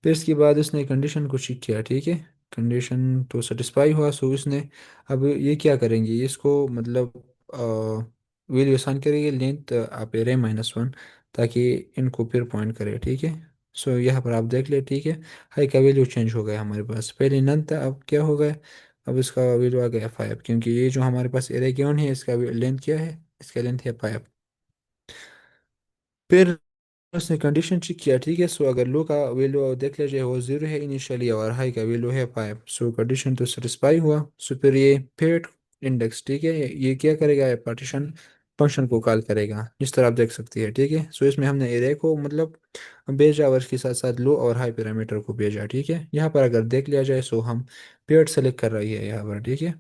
फिर इसके बाद उसने कंडीशन को चेक किया, ठीक है। कंडीशन तो सेटिस्फाई हुआ, सो उसने अब ये क्या करेंगे, इसको मतलब वैल्यू असाइन करेंगे लेंथ आप एरे -1, ताकि इनको फिर पॉइंट करे, ठीक है। सो यहाँ पर आप देख ले, ठीक है। हाई का वैल्यू चेंज हो गया हमारे पास, पहले नन था, अब क्या हो गया, अब इसका वैल्यू आ गया 5, क्योंकि ये जो हमारे पास एरे गिवन है इसका लेंथ क्या है, इसका लेंथ है 5। फिर उसने कंडीशन चेक किया, ठीक है। सो अगर लो का वैल्यू देख लीजिए वो जीरो है इनिशियली, और हाई का वैल्यू है 5, सो कंडीशन तो सेटिस्फाई हुआ। सो फिर ये पेड इंडेक्स, ठीक है, ये क्या करेगा, ये पार्टीशन फंक्शन को कॉल करेगा, जिस तरह आप देख सकते हैं, ठीक है। सो इसमें हमने एरे को मतलब भेजा, और इसके साथ साथ लो और हाई पैरामीटर को भेजा, ठीक है। यहाँ पर अगर देख लिया जाए, सो हम पेड सेलेक्ट कर रही है यहाँ पर, ठीक है।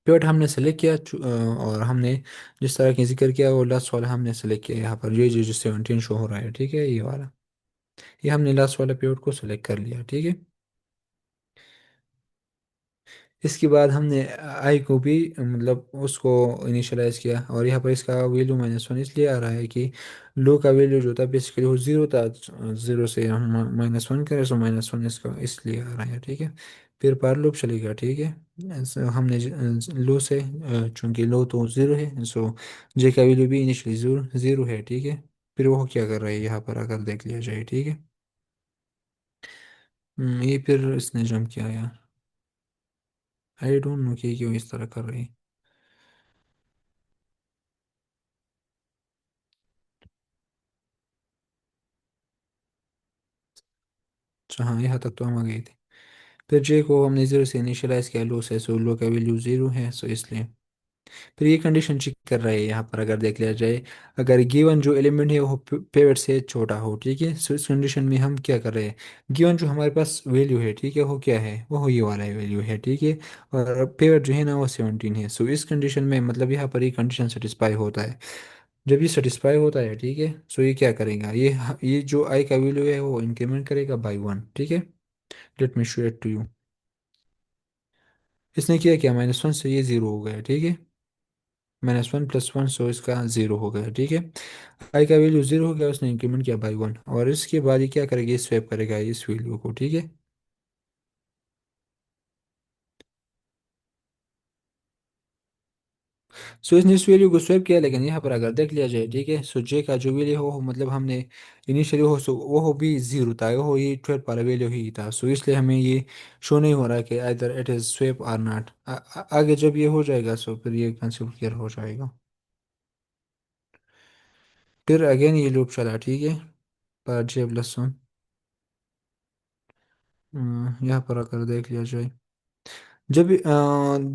पेड हमने सेलेक्ट किया, और हमने जिस तरह की जिक्र किया वो लास्ट वाला हमने सेलेक्ट किया यहाँ पर, ये जो 17 शो हो रहा है, ठीक है, ये वाला। ये हमने लास्ट वाला पेड़ को सिलेक्ट कर लिया, ठीक है। इसके बाद हमने आई को भी मतलब उसको इनिशियलाइज किया, और यहाँ पर इसका वैल्यू -1 इसलिए आ रहा है कि लो का वैल्यू जो था बेसिकली वो जीरो था। जीरो से हम -1 करें, सो -1 इसका इसलिए आ रहा है, ठीक है। फिर पार लूप चलेगा, ठीक है। हमने लो से चूंकि लो तो जीरो है, सो जे का वैल्यू भी इनिशियली जीरो जीरो है, ठीक है। फिर वो क्या कर रहा है यहाँ पर अगर देख लिया जाए, ठीक है। ये फिर इसने जंप किया यार, आई डोंट नो कि क्यों इस तरह कर रही है। अच्छा हाँ, यहाँ तक तो हम आ गए थे। फिर जे को हमने जीरो से इनिशियलाइज किया, लो से, सो लो का वैल्यू जीरो है, सो इसलिए फिर ये कंडीशन चेक कर रहा है यहाँ पर अगर देख लिया जाए, अगर गिवन जो एलिमेंट है वो पेवेट से छोटा हो, ठीक है। सो इस कंडीशन में हम क्या कर रहे हैं, गिवन जो हमारे पास वैल्यू है, ठीक है, वो क्या है, वो ये वाला वैल्यू है, ठीक है। और पेवेट जो है ना वो 17 है। सो इस कंडीशन में मतलब यहाँ पर ये कंडीशन सेटिस्फाई होता है। जब ये सेटिस्फाई होता है, ठीक है, सो ये क्या करेगा, ये जो आई का वैल्यू है वो इंक्रीमेंट करेगा बाई 1, ठीक है। Let me show it to you. इसने किया क्या, -1 से ये जीरो हो गया, ठीक है। -1 + 1, सो इसका जीरो हो गया, ठीक है। आई का वैल्यू जीरो हो गया, उसने इंक्रीमेंट किया बाई 1, और इसके बाद ये क्या करेगा, ये स्वैप करेगा इस वैल्यू को, ठीक है। सो इसने इस वैल्यू को स्वैप किया, लेकिन यहाँ पर अगर देख लिया जाए, ठीक है, सो जे का जो वैल्यू हो मतलब हमने इनिशियली हो, सो वो हो भी जीरो था, वो ये 12 वाला वैल्यू ही था। सो इसलिए हमें ये शो नहीं हो रहा कि आइदर इट इज स्वैप और नॉट। आगे जब ये हो जाएगा सो फिर ये कंसेप्ट क्लियर हो जाएगा। फिर अगेन ये लूप चला, ठीक है, पर जे प्लस वन, यहाँ पर अगर देख लिया जाए, जब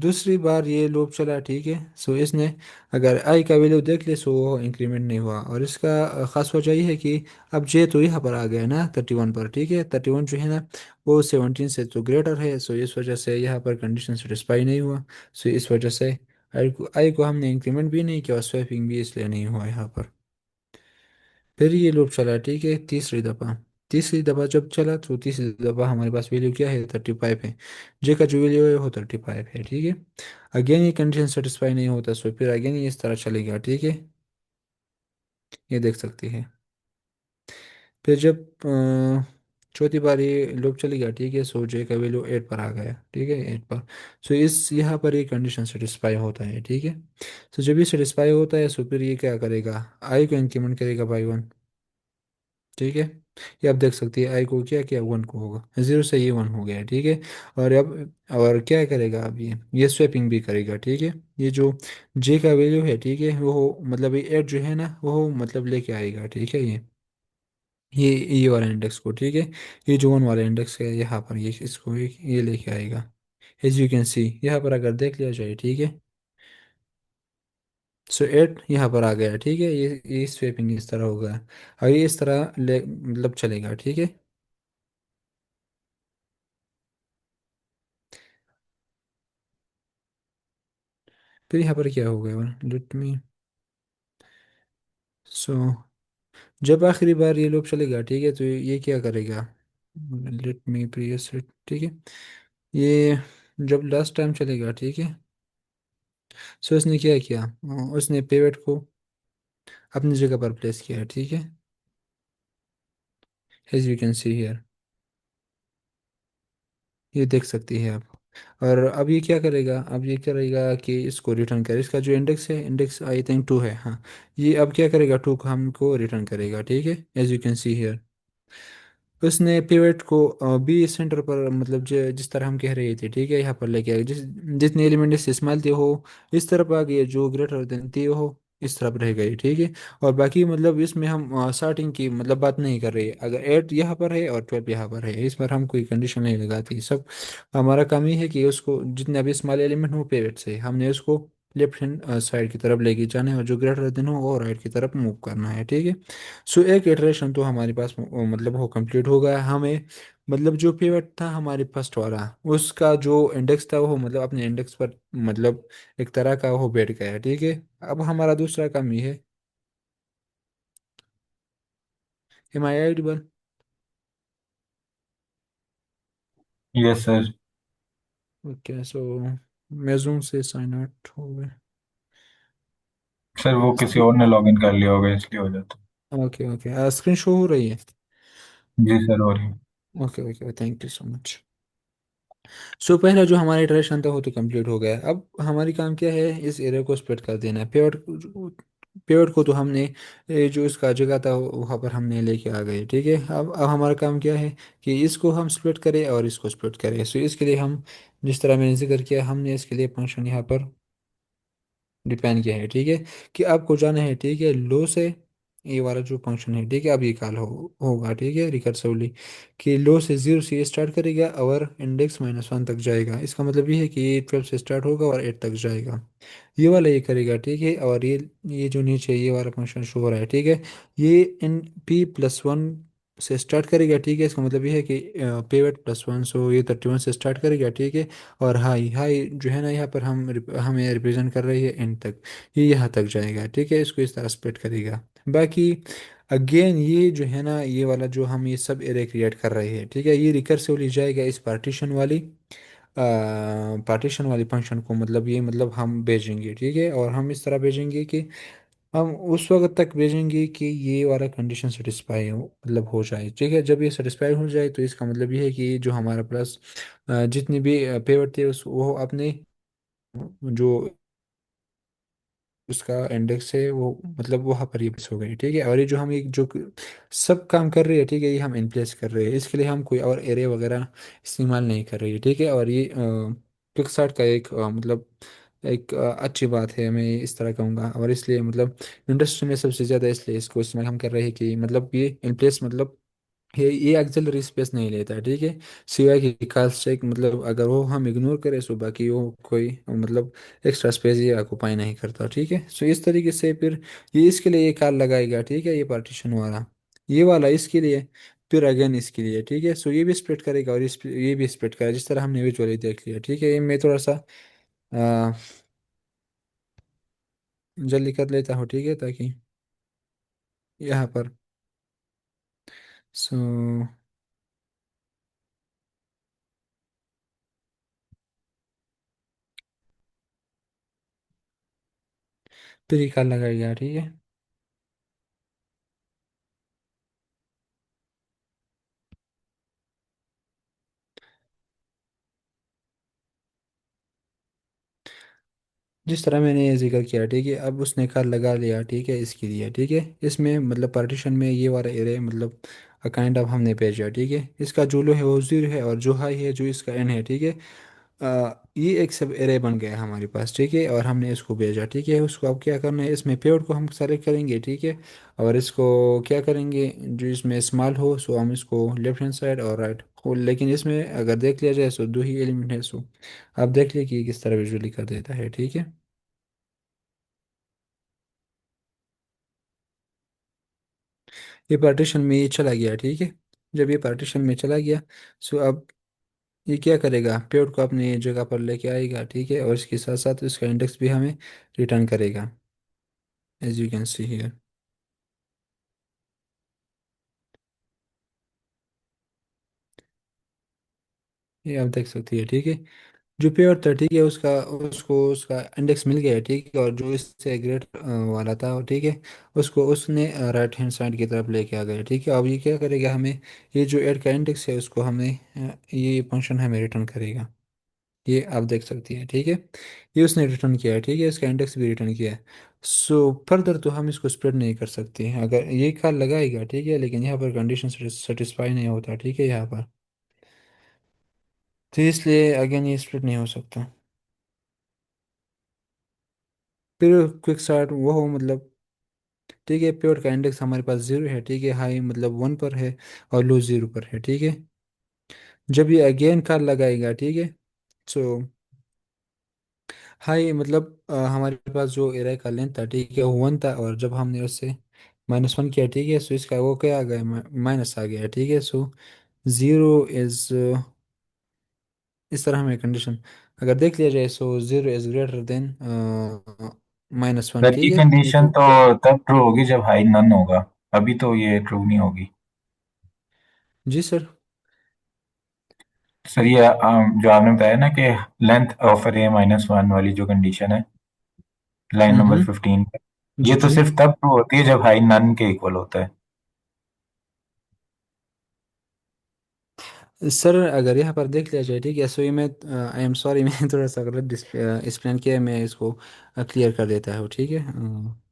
दूसरी बार ये लूप चला, ठीक है, सो इसने अगर आई का वैल्यू देख ले, सो वो इंक्रीमेंट नहीं हुआ। और इसका ख़ास वजह ये है कि अब जे तो यहाँ पर आ गया ना 31 पर, ठीक है, 31 जो है ना वो 17 से तो ग्रेटर है। सो इस वजह से यहाँ पर कंडीशन सेटिस्फाई नहीं हुआ। सो इस वजह से आई को हमने इंक्रीमेंट भी नहीं किया और स्वैपिंग भी इसलिए नहीं हुआ यहाँ पर। फिर ये लूप चला, ठीक है, तीसरी दफ़ा। तीसरी दफ़ा जब चला तो तीसरी दफ़ा हमारे पास वैल्यू क्या है, 35 है। जे का जो वैल्यू है वो 35 है, ठीक है। अगेन ये कंडीशन सेटिस्फाई नहीं होता, सो फिर अगेन ये इस तरह चलेगा, ठीक है, ये देख सकते हैं। फिर जब चौथी बार ये लूप चलेगा, ठीक है, सो जे का वैल्यू 8 पर आ गया, ठीक है, 8 पर। सो इस यहाँ पर ये कंडीशन सेटिस्फाई होता है, ठीक है। सो जब ये सेटिस्फाई होता है, सो फिर ये क्या करेगा, आई को इंक्रीमेंट करेगा बाई वन, ठीक है। ये आप देख सकते हैं, आई को क्या किया, वन को होगा, जीरो से ये वन हो गया, ठीक है। और अब और क्या करेगा, अब ये स्वैपिंग भी करेगा, ठीक है। ये जो जे का वैल्यू है, ठीक है, वो मतलब ये एट जो है ना वो मतलब लेके आएगा, ठीक है, ये वाला इंडेक्स को, ठीक है। ये जो वन वाला इंडेक्स है यहाँ पर, ये इसको ये लेके आएगा। एज यू कैन सी यहाँ पर अगर देख लिया जाए, ठीक है, सो एट यहाँ पर आ गया, ठीक है। ये स्वैपिंग इस तरह होगा, और ये इस तरह ले मतलब चलेगा, ठीक है। फिर यहाँ पर क्या हो गया, लेट मी, सो जब आखिरी बार ये लूप चलेगा, ठीक है, तो ये क्या करेगा, लेट मी प्रीवियस सेट, ठीक है, ये जब लास्ट टाइम चलेगा, ठीक है, सो उसने क्या किया, उसने पेवेट को अपनी जगह पर प्लेस किया, ठीक है, as you can see here, ये देख सकती है आप। और अब ये क्या करेगा, अब ये करेगा कि इसको रिटर्न करे, इसका जो इंडेक्स है, इंडेक्स आई थिंक टू है, हाँ। ये अब क्या करेगा, टू को हमको रिटर्न करेगा, ठीक है, as you can see here. उसने पिवट को बी सेंटर पर मतलब जिस तरह हम कह रहे थे, ठीक है, यहाँ पर लेके आए, जितने एलिमेंट इससे इस्तेमाल थे हो इस तरफ आ गए, जो ग्रेटर देन थे हो इस तरफ रह गए, ठीक है। और बाकी मतलब इसमें हम स्टार्टिंग की मतलब बात नहीं कर रहे, अगर 8 यहाँ पर है और 12 यहाँ पर है, इस पर हम कोई कंडीशन नहीं लगाती। सब हमारा काम ये है कि उसको जितने अभी स्मॉल एलिमेंट हो पेवेट से हमने उसको लेफ्ट हैंड साइड की तरफ लेके जाना है, और जो ग्रेटर देन हो वो राइट की तरफ मूव करना है, ठीक है। सो एक इटरेशन तो हमारे पास मतलब वो कंप्लीट हो गया। हमें मतलब जो पिवट था हमारे फर्स्ट वाला, उसका जो इंडेक्स था वो मतलब अपने इंडेक्स पर मतलब एक तरह का वो बैठ गया, ठीक है। अब हमारा दूसरा काम ये है, एम आई एडिबल, यस सर। ओके, सो मेजूम से साइन आउट हो गए। सर वो किसी और ने लॉगिन कर लिया होगा इसलिए हो जाता ओके ओके, स्क्रीन शो हो रही है। है। जी सर, हो रही है। Okay okay, thank you so much. So पहला जो हमारा इटरेशन था वो तो कंप्लीट हो गया। अब हमारी काम क्या है, इस एरिया को स्प्लिट कर देना है। पेड़ को तो हमने जो इसका जगह था वहाँ पर हमने लेके आ गए, ठीक है। अब हमारा काम क्या है कि इसको हम स्प्लिट करें और इसको स्प्लिट करें। सो इसके लिए हम जिस तरह मैंने जिक्र किया, हमने इसके लिए फंक्शन यहाँ पर डिपेंड किया है, ठीक है, कि आपको जाना है, ठीक है, लो से ये वाला जो फंक्शन है, ठीक है, अब ये कॉल होगा, ठीक है, रिकर्सिवली, कि लो से जीरो से ये स्टार्ट करेगा और इंडेक्स माइनस वन तक जाएगा। इसका मतलब ये है कि ये 12 से स्टार्ट होगा और 8 तक जाएगा, ये वाला ये करेगा, ठीक है। और ये जो नीचे ये वाला फंक्शन शो हो रहा है, ठीक है, ये इन पी प्लस वन से स्टार्ट करेगा, ठीक है। इसका मतलब ये है कि पेवेट प्लस वन, सो ये 31 से स्टार्ट करेगा, ठीक है। और हाई हाई जो है ना यहाँ पर हमें रिप्रेजेंट कर रही है एंड तक, ये यहाँ तक जाएगा, ठीक है। इसको इस तरह स्प्लिट करेगा। बाकी अगेन ये जो है ना ये वाला जो हम ये सब एरे क्रिएट कर रहे हैं, ठीक है, ये रिकर्सिवली जाएगा इस पार्टीशन वाली फंक्शन को, मतलब ये मतलब हम भेजेंगे, ठीक है। और हम इस तरह भेजेंगे कि हम उस वक्त तक भेजेंगे कि ये वाला कंडीशन सेटिस्फाई हो मतलब हो जाए, ठीक है। जब ये सेटिस्फाई हो जाए तो इसका मतलब ये है कि जो हमारा प्लस जितनी भी पेवर थे उस वो अपने जो उसका इंडेक्स है वो मतलब वहाँ पर ही बस हो गई, ठीक है। और ये जो हम एक जो सब काम कर रहे हैं, ठीक है, ये हम इन प्लेस कर रहे हैं, इसके लिए हम कोई और एरे वगैरह इस्तेमाल नहीं कर रहे हैं, ठीक है। और ये क्विक स्टार्ट का एक मतलब एक अच्छी बात है, मैं इस तरह कहूँगा। और इसलिए मतलब इंडस्ट्री में सबसे ज़्यादा इसलिए इसको इस्तेमाल हम कर रहे हैं कि मतलब ये इन प्लेस मतलब ये एक्सेलरी स्पेस नहीं लेता है, ठीक है। सिवाय कि कॉल स्टैक मतलब अगर वो हम इग्नोर करें सो बाकी वो कोई मतलब एक्स्ट्रा स्पेस ये ऑक्यूपाई नहीं करता, ठीक है। सो इस तरीके से फिर ये इसके लिए ये कॉल लगाएगा, ठीक है, ये पार्टीशन वाला, ये वाला इसके लिए, फिर अगेन इसके लिए, ठीक है। सो ये भी स्प्लिट करेगा और ये भी स्प्लिट करेगा, जिस तरह हमने विजुअली देख लिया, ठीक है। ये मैं थोड़ा सा आ, जल्दी कर लेता हूँ, ठीक है, ताकि यहाँ पर सो फिर ये कॉल लगाएगा, ठीक है। जिस तरह मैंने ये जिक्र किया, ठीक है, अब उसने कार लगा लिया, ठीक है, इसके लिए, ठीक है। इसमें मतलब पार्टीशन में ये वाला एरे मतलब काइंड ऑफ हमने भेजा, ठीक है। इसका जो लो है वो जीरो है और जो हाई है जो इसका एन है, ठीक है। ये एक सब एरे बन गया हमारे पास, ठीक है, और हमने इसको भेजा, ठीक है। उसको अब क्या करना है, इसमें पेड़ को हम सेलेक्ट करेंगे, ठीक है। और इसको क्या करेंगे, जो इसमें स्मॉल हो सो हम इसको लेफ्ट हैंड साइड और राइट हो, लेकिन इसमें अगर देख लिया जाए सो दो ही एलिमेंट है, सो आप देख लिए कि ये किस तरह विजुअली कर देता है, ठीक है। ये पार्टीशन में ये चला गया, ठीक है। जब ये पार्टीशन में चला गया सो अब ये क्या करेगा, पेड़ को अपनी जगह पर लेके आएगा, ठीक है। और इसके साथ साथ इसका इंडेक्स भी हमें रिटर्न करेगा, as you can see here. ये आप देख सकती है, ठीक है। जो पेड़ था, ठीक है, उसका उसको उसका इंडेक्स मिल गया है, ठीक है। और जो इससे ग्रेट वाला था, ठीक है, उसको उसने राइट हैंड साइड की तरफ लेके आ गया, ठीक है। अब ये क्या करेगा, हमें ये जो एड का इंडेक्स है उसको हमें ये फंक्शन हमें रिटर्न करेगा, ये आप देख सकती हैं, ठीक है। ये उसने रिटर्न किया है, ठीक है, इसका इंडेक्स भी रिटर्न किया है। सो फर्दर तो हम इसको स्प्रेड नहीं कर सकते हैं, अगर ये कॉल लगाएगा, ठीक है, लेकिन यहाँ पर कंडीशन सेटिस्फाई नहीं होता, ठीक है, यहाँ पर। तो इसलिए अगेन ये स्प्रेड नहीं हो सकता। फिर क्विक स्टार्ट वो हो मतलब, ठीक है, प्योर का इंडेक्स हमारे पास जीरो है, ठीक है, हाई मतलब वन पर है और लो जीरो पर है, ठीक है। जब ये अगेन कॉल लगाएगा, ठीक है, सो हाई मतलब हमारे पास जो एरे का लेंथ था, ठीक है, वो वन था, और जब हमने उससे माइनस वन किया, ठीक है, सो इसका वो क्या आ गया, माइनस आ गया, ठीक है। सो जीरो इज इस तरह हमें कंडीशन अगर देख लिया जाए so zero is greater than minus one, sir ये ठीक है, नहीं कंडीशन तो तो तब ट्रू होगी जब हाई नन होगा, अभी तो ये ट्रू नहीं होगी। जी सर। सर ये जो आपने बताया ना कि length of A minus one वाली जो कंडीशन है लाइन नंबर हम्म। 15 पे, जी ये तो जी। सिर्फ तब ट्रू होती है जब हाई नन के इक्वल होता है। सर अगर यहाँ पर देख लिया जाए, ठीक है, सो ये मैं आई एम सॉरी मैं थोड़ा सा गलत एक्सप्लेन किया है, मैं इसको क्लियर कर देता हूँ, ठीक है।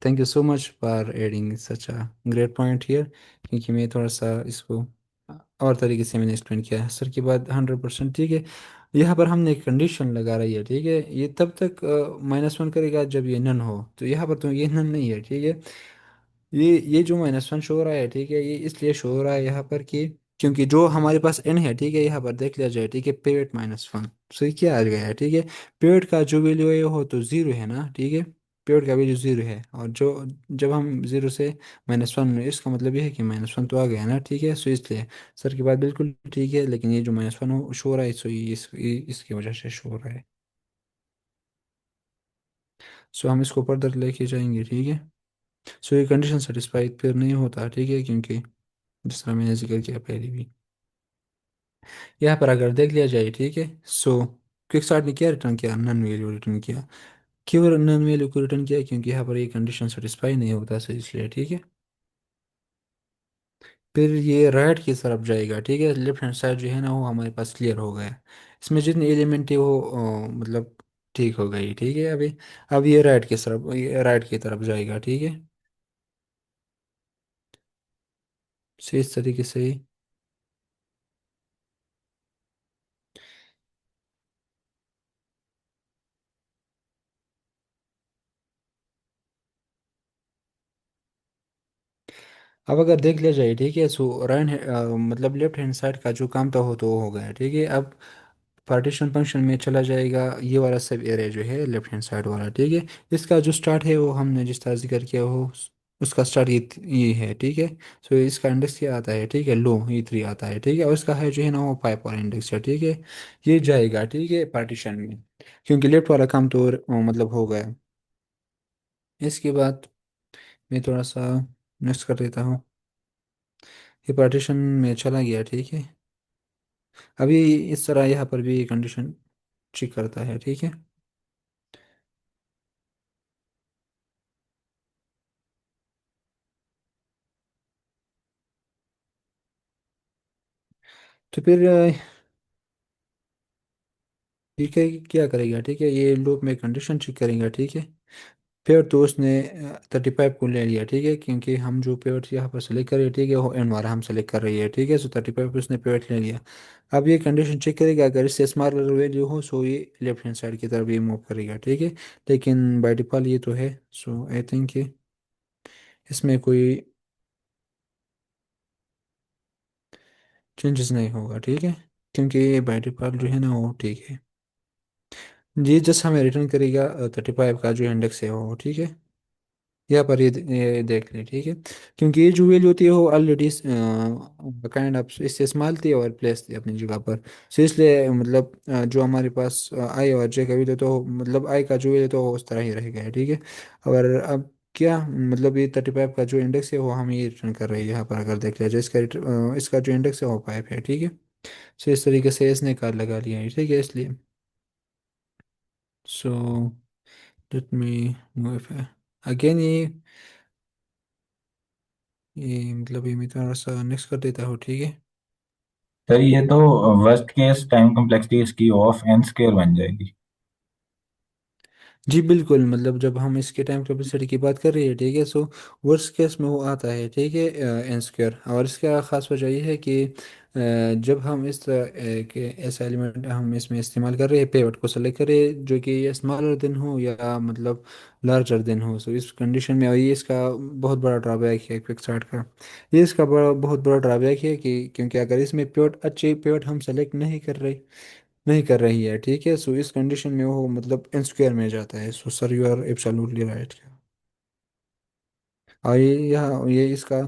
Thank you so much for adding such a great point here, क्योंकि मैं थोड़ा सा इसको और तरीके से मैंने एक्सप्लेन किया है, सर की बात 100%, ठीक है। यहाँ पर हमने एक कंडीशन लगा रही है, ठीक है, ये तब तक माइनस वन करेगा जब ये नन हो, तो यहाँ पर तो ये नन नहीं है, ठीक है। ये जो माइनस वन शो हो रहा है, ठीक है, ये इसलिए शो हो रहा है यहाँ पर कि क्योंकि जो हमारे पास एन है, ठीक है, यहाँ पर देख लिया जाए, ठीक है, पेवेट माइनस वन, सो ये क्या आ गया है, ठीक है। पेवेट का जो वैल्यू है हो तो जीरो है ना, ठीक है, पेवेट का वैल्यू जीरो है, और जो जब हम जीरो से माइनस वन, इसका मतलब ये है कि माइनस वन तो आ गया ना, ठीक है। सो इसलिए सर की बात बिल्कुल ठीक है, लेकिन ये जो माइनस वन हो शो हो रहा है, सो ये इसकी वजह से शो हो रहा है। सो हम इसको फर्दर लेके जाएंगे, ठीक है। सो ये कंडीशन सेटिस्फाई फिर नहीं होता, ठीक है, क्योंकि जिस तरह मैंने जिक्र किया पहले भी, यहाँ पर अगर देख लिया जाए, ठीक है, सो क्विक स्टार्ट ने क्या रिटर्न किया, नन वैल्यू रिटर्न किया। क्यों नन वैल्यू को रिटर्न किया, क्योंकि यहाँ पर ये कंडीशन सेटिस्फाई नहीं होता, सो इसलिए, ठीक है। फिर ये राइट की तरफ जाएगा, ठीक है, लेफ्ट हैंड साइड जो है ना वो हमारे पास क्लियर हो गया। इसमें जितने एलिमेंट है वो मतलब ठीक हो गई, ठीक है। अभी अब ये राइट की तरफ, ये राइट की तरफ जाएगा, ठीक है। सही, इस तरीके से ही। अब अगर देख लिया जाए, ठीक है, सो राइट मतलब लेफ्ट हैंड साइड का जो काम था वो तो हो गया, ठीक है। अब पार्टीशन फंक्शन में चला जाएगा ये वाला सब एरिया जो है लेफ्ट हैंड साइड वाला, ठीक है। इसका जो स्टार्ट है वो हमने जिस तरह जिक्र किया हो, उसका स्टार्ट ये है, ठीक है। सो इसका इंडेक्स क्या आता है, ठीक है, लो E3 आता है, ठीक है। और इसका है जो है ना वो 5 वाला इंडेक्स है, ठीक है। ये जाएगा, ठीक है, पार्टीशन में, क्योंकि लेफ्ट वाला काम तो मतलब हो गया। इसके बाद मैं थोड़ा सा नेक्स्ट कर देता हूँ। ये पार्टीशन में चला गया, ठीक है। अभी इस तरह यहाँ पर भी कंडीशन चेक करता है, ठीक है। तो फिर ठीक है, क्या करेगा, ठीक है, ये लूप में कंडीशन चेक करेगा, ठीक है। पेड़ तो उसने 35 को ले लिया, ठीक है, क्योंकि हम जो पेड़ यहाँ पर सेलेक्ट कर रहे हैं, ठीक है, वो एंड वाला हम सेलेक्ट कर रही है, ठीक है। सो 35 पे उसने पेड़ ले लिया। अब ये कंडीशन चेक करेगा, अगर इससे स्मॉलर वैल्यू हो सो ये लेफ्ट हैंड साइड की तरफ ये मूव करेगा, ठीक है। लेकिन बाय डिफ़ॉल्ट ये तो है, सो आई थिंक इसमें कोई चेंजेस नहीं होगा, ठीक है, क्योंकि बाय डिफ़ॉल्ट जो है ना वो ठीक है। जी जस्ट हमें रिटर्न करेगा 35 का जो इंडेक्स है वो, ठीक है। यहाँ पर ये देख लें, ठीक है, क्योंकि ये जो वैल्यू होती है वो ऑलरेडी काइंड ऑफ इससे इस्तेमाल थी और प्लेस थी अपनी जगह पर। सो इसलिए मतलब जो हमारे पास आई और जे का वैल्यू तो मतलब आई का जो वैल्यू तो वो उस तरह ही रहेगा, ठीक है। और अब क्या मतलब ये 35 का जो इंडेक्स है वो हम ये रिटर्न कर रहे हैं यहाँ पर, अगर देख लिया जाए इसका इसका जो इंडेक्स है वो 5 है, ठीक है। सो इस तरीके से इसने कार लगा लिया है, ठीक है, इसलिए। So let me move again ये मतलब ये मैं थोड़ा सा नेक्स्ट कर देता हूँ, ठीक है। सर ये तो वर्स्ट केस टाइम कम्प्लेक्सिटी इसकी ऑफ एन स्क्वायर बन जाएगी। जी बिल्कुल, मतलब जब हम इसके टाइम कैपेसिटी की बात कर रही है, ठीक है, सो वर्स्ट केस में वो आता है, ठीक है, एन स्क्वायर। और इसका ख़ास वजह ये है कि जब हम इस तरह के ऐसा एलिमेंट हम इसमें इस्तेमाल कर रहे हैं, पेवट को सेलेक्ट करें जो कि ये स्मॉलर देन हो या मतलब लार्जर देन हो, सो इस कंडीशन में, और ये इसका बहुत बड़ा ड्रॉबैक है पिक्सार्ट का। ये इसका बहुत बड़ा ड्रॉबैक है कि क्योंकि अगर इसमें पेवट अच्छी पेवट हम सेलेक्ट नहीं कर रही है, ठीक है, सो इस कंडीशन में वो मतलब एन स्क्वायर में जाता है। So sir you are absolutely right. और ये इसका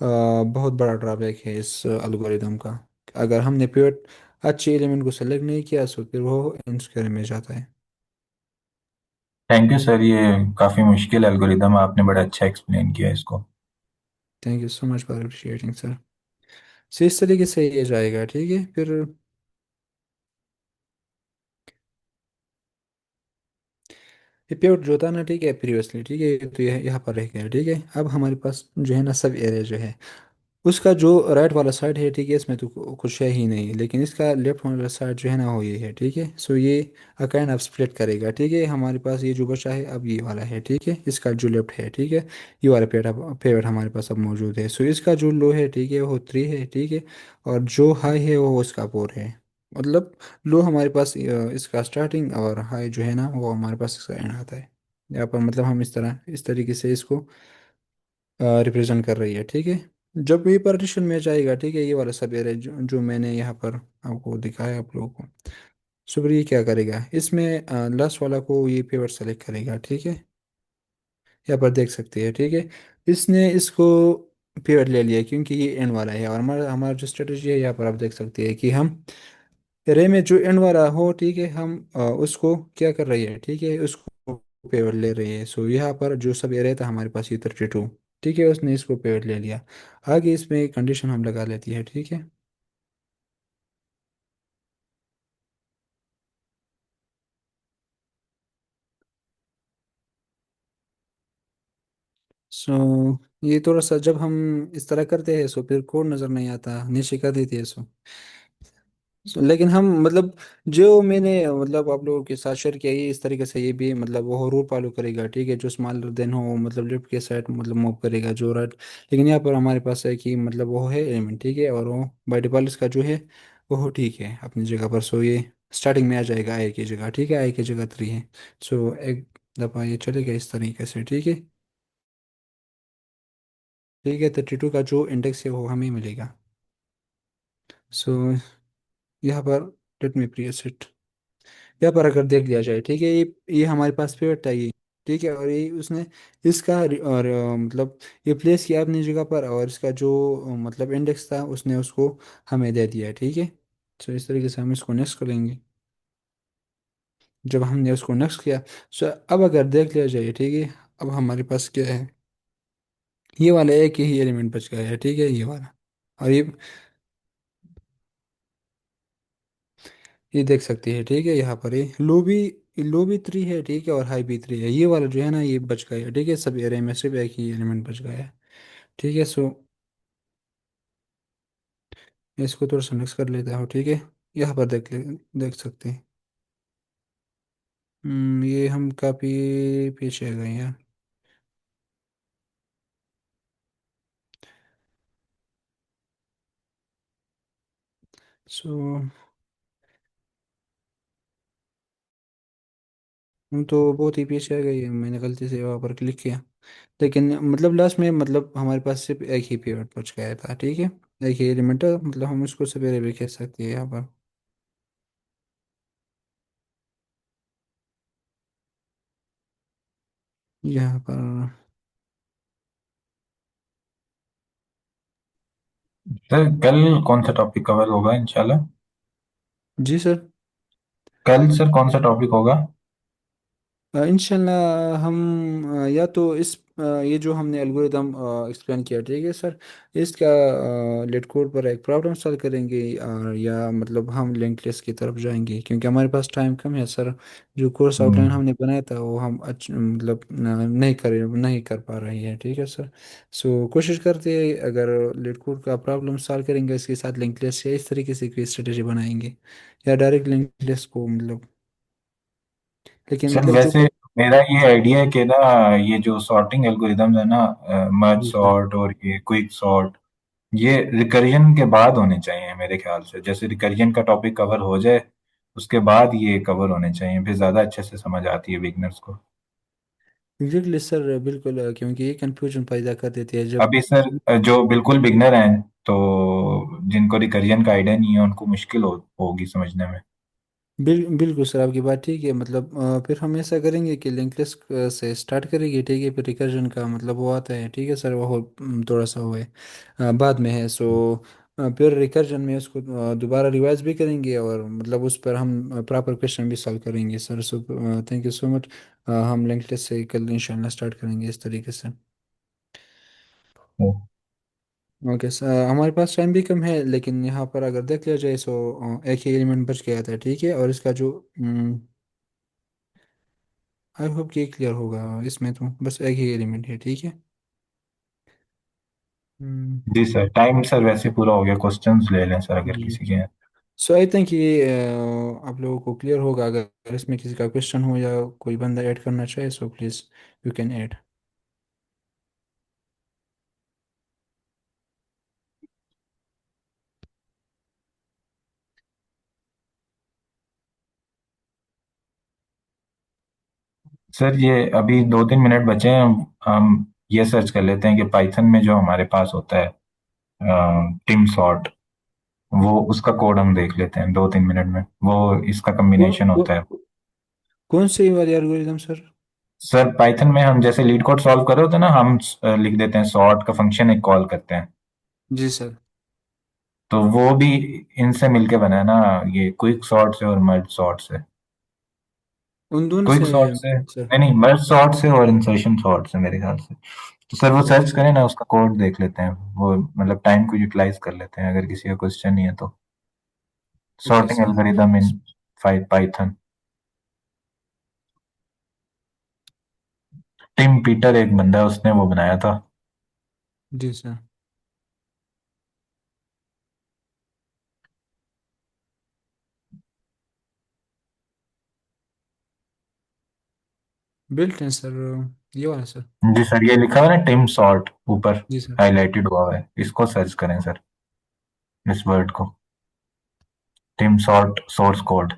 बहुत बड़ा ड्रॉबैक है इस एल्गोरिदम का। अगर हमने पिवट अच्छे एलिमेंट को सेलेक्ट नहीं किया सो फिर वो एन स्क्वायर में जाता है। थैंक यू सर, ये काफ़ी मुश्किल एल्गोरिदम है, आपने बड़ा अच्छा एक्सप्लेन किया इसको। Thank you so much for appreciating sir. So इस तरीके से ये जाएगा, ठीक है। फिर ये प्योर जो था ना, ठीक है, प्रीवियसली, ठीक है, तो ये यहाँ पर रह गया, ठीक है। अब हमारे पास जो है ना सब एरिया जो है उसका जो राइट वाला साइड है, ठीक है, इसमें तो कुछ है ही नहीं, लेकिन इसका लेफ्ट वाला साइड जो है ना वो ये है, ठीक है। सो ये काइंड ऑफ स्प्लिट करेगा, ठीक है। हमारे पास ये जो बचा है अब ये वाला है, ठीक है, इसका जो लेफ्ट है, ठीक है। ये वाला पेड़ हमारे पास अब मौजूद है। सो इसका जो लो है, ठीक है, वो 3 है, ठीक है। और जो हाई है वो उसका 4 है। मतलब लो हमारे पास इसका स्टार्टिंग और हाई जो है ना वो हमारे पास इसका एंड आता है। यहाँ पर मतलब हम इस तरीके से इसको रिप्रेजेंट कर रही है, ठीक है। जब ये पार्टीशन में जाएगा, ठीक है, ये वाला सब एरिया जो मैंने यहाँ पर आपको दिखाया आप लोगों को, सो फिर ये क्या करेगा, इसमें लास्ट वाला को ये पेवर सेलेक्ट करेगा, ठीक है। यहाँ पर देख सकते हैं, ठीक है, इसने इसको पेवर ले लिया क्योंकि ये एंड वाला है। और हमारा हमारा जो स्ट्रेटजी है यहाँ पर आप देख सकते हैं कि हम रे में जो एंड वाला हो, ठीक है, हम उसको क्या कर रही है, ठीक है, उसको पेवर ले रही है। सो यहाँ पर जो सब एरिया था हमारे पास ये 32, ठीक है, उसने इसको पेवर ले लिया। आगे इसमें कंडीशन हम लगा लेती है, ठीक है। सो ये थोड़ा सा जब हम इस तरह करते हैं सो फिर कोड नज़र नहीं आता, नीचे कर देती है। सो लेकिन हम मतलब जो मैंने मतलब आप लोगों के साथ शेयर किया, ये इस तरीके से ये भी मतलब वो रूल फॉलो करेगा, ठीक है। जो स्मॉलर देन हो मतलब लेफ्ट के साइड मतलब मूव करेगा जो राइट। लेकिन यहाँ पर हमारे पास है कि मतलब वो है एलिमेंट, ठीक है, और वो बाय डिफॉल्ट इसका जो है वो ठीक है अपनी जगह पर। सो ये स्टार्टिंग में आ जाएगा आई की जगह, ठीक है, आई की जगह 3 है। सो एक दफ़ा ये चलेगा इस तरीके से, ठीक है। ठीक है, 32 का जो इंडेक्स है वो हमें मिलेगा। सो यहाँ पर लेट मी प्रीसेट इट। यहाँ पर अगर देख लिया जाए, ठीक है, ये हमारे पास पिवट था ये, ठीक है, और ये उसने इसका और मतलब ये प्लेस किया अपनी जगह पर, और इसका जो मतलब इंडेक्स था उसने उसको हमें दे दिया, ठीक है। तो इस तरीके से हम इसको नेक्स्ट करेंगे। जब हमने उसको नेक्स्ट किया, सो अब अगर देख लिया जाए, ठीक है, अब हमारे पास क्या है, ये वाला एक ही एलिमेंट बच गया है, ठीक है, ये वाला। और ये देख सकती है, ठीक है, यहाँ पर ये लो भी 3 है, ठीक है, और हाई भी 3 है। ये वाला जो है ना ये बच गया है, ठीक है, सब एरे में सिर्फ एक ही एलिमेंट बच गया है, ठीक है। सो इसको थोड़ा सा मिक्स कर लेता हूँ, ठीक है। यहाँ पर देख सकते हैं। ये हम काफ़ी पीछे आ गए हैं। सो हम तो बहुत ही पीछे आ गए हैं, मैंने गलती से वहाँ पर क्लिक किया। लेकिन मतलब लास्ट में मतलब हमारे पास सिर्फ एक ही पीरियड बच गया था, ठीक है, एक ही एलिमेंट, मतलब हम उसको सवेरे भी कह सकते हैं यहाँ पर। यहाँ पर सर कल कौन सा टॉपिक कवर होगा इंशाल्लाह? जी सर। कल सर कौन सा टॉपिक होगा? इंशाल्लाह हम या तो इस ये जो हमने एल्गोरिदम एक्सप्लेन किया, ठीक है सर, इसका लेट कोड पर एक प्रॉब्लम सॉल्व करेंगे, और या मतलब हम लिंक लिस्ट की तरफ जाएंगे, क्योंकि हमारे पास टाइम कम है सर। जो कोर्स आउटलाइन हम्म। हमने बनाया था वो हम मतलब नहीं कर पा रहे हैं, ठीक है सर। सो कोशिश करते हैं, अगर लेट कोड का प्रॉब्लम सॉल्व करेंगे इसके साथ लिंक लिस्ट या इस तरीके से कोई स्ट्रेटेजी बनाएंगे, या डायरेक्ट लिंक लिस्ट को मतलब। लेकिन सर मतलब जो वैसे मेरा ये आइडिया है कि ना, ये जो सॉर्टिंग एल्गोरिदम है ना, मर्ज जी सर। सॉर्ट और ये क्विक सॉर्ट, ये रिकरियन के बाद होने चाहिए मेरे ख्याल से। जैसे रिकरियन का टॉपिक कवर हो जाए उसके बाद ये कवर होने चाहिए, फिर ज्यादा अच्छे से समझ आती है बिगनर्स को। एग्जैक्टली सर, बिल्कुल, क्योंकि ये कंफ्यूजन पैदा कर देती है जब। अभी सर जो बिल्कुल बिगनर हैं, तो जिनको रिकरियन का आइडिया नहीं है उनको मुश्किल होगी समझने में। बिल्कुल सर, आपकी बात ठीक है। मतलब फिर हम ऐसा करेंगे कि लिंक लिस्ट से स्टार्ट करेंगे, ठीक है, फिर रिकर्जन का मतलब वो आता है, ठीक है सर, वो थोड़ा सा वो है बाद में है। सो फिर रिकर्जन में उसको दोबारा रिवाइज भी करेंगे, और मतलब उस पर हम प्रॉपर क्वेश्चन भी सॉल्व करेंगे sir. So thank you so much. हम लिंक लिस्ट से कल इंशाल्लाह स्टार्ट करेंगे इस तरीके से। तो ओके सर, हमारे पास टाइम भी कम है, लेकिन यहाँ पर अगर देख लिया जाए, सो एक ही एलिमेंट बच गया था, ठीक है, और इसका जो आई होप कि क्लियर होगा, इसमें तो बस एक ही एलिमेंट है, ठीक है। हम्म, जी सर, टाइम सर वैसे पूरा हो गया, क्वेश्चंस ले लें सर अगर जी। किसी के हैं। सो आई थिंक ये आप लोगों को क्लियर होगा। अगर इसमें किसी का क्वेश्चन हो या कोई बंदा ऐड करना चाहे, so please you can add. Sir ये अभी 2-3 मिनट बचे हैं, हम ये सर्च कर लेते हैं कि पाइथन में जो हमारे पास होता है टिम सॉर्ट, वो उसका कोड हम देख लेते हैं 2-3 मिनट में। वो इसका कौन कॉम्बिनेशन कौन होता है। कौन से वाले एल्गोरिदम सर? सर पाइथन में हम जैसे लीड कोड सॉल्व कर रहे होते हैं ना, हम लिख देते हैं सॉर्ट का फंक्शन एक कॉल करते हैं। जी सर। तो वो भी इनसे मिलके बना है ना, ये क्विक सॉर्ट से और मर्ज सॉर्ट से। उन दोनों क्विक से सॉर्ट से सर। नहीं, मर्ज सॉर्ट से और इंसर्शन सॉर्ट से मेरे ख्याल से। तो सर वो सर्च ओके। करें ना, उसका कोड देख लेते हैं, वो मतलब टाइम को यूटिलाइज कर लेते हैं अगर किसी का क्वेश्चन नहीं है तो। Okay sorting sir. Algorithm in Python. Tim Peter एक बंदा है, उसने वो बनाया था। जी सर। बिल्ट है सर, ये वाला सर। जी सर, ये लिखा हुआ है ना टिम सॉल्ट ऊपर, जी सर। हाईलाइटेड हुआ हुआ है, इसको सर्च करें सर, इस वर्ड को, टिम सॉल्ट सोर्स कोड।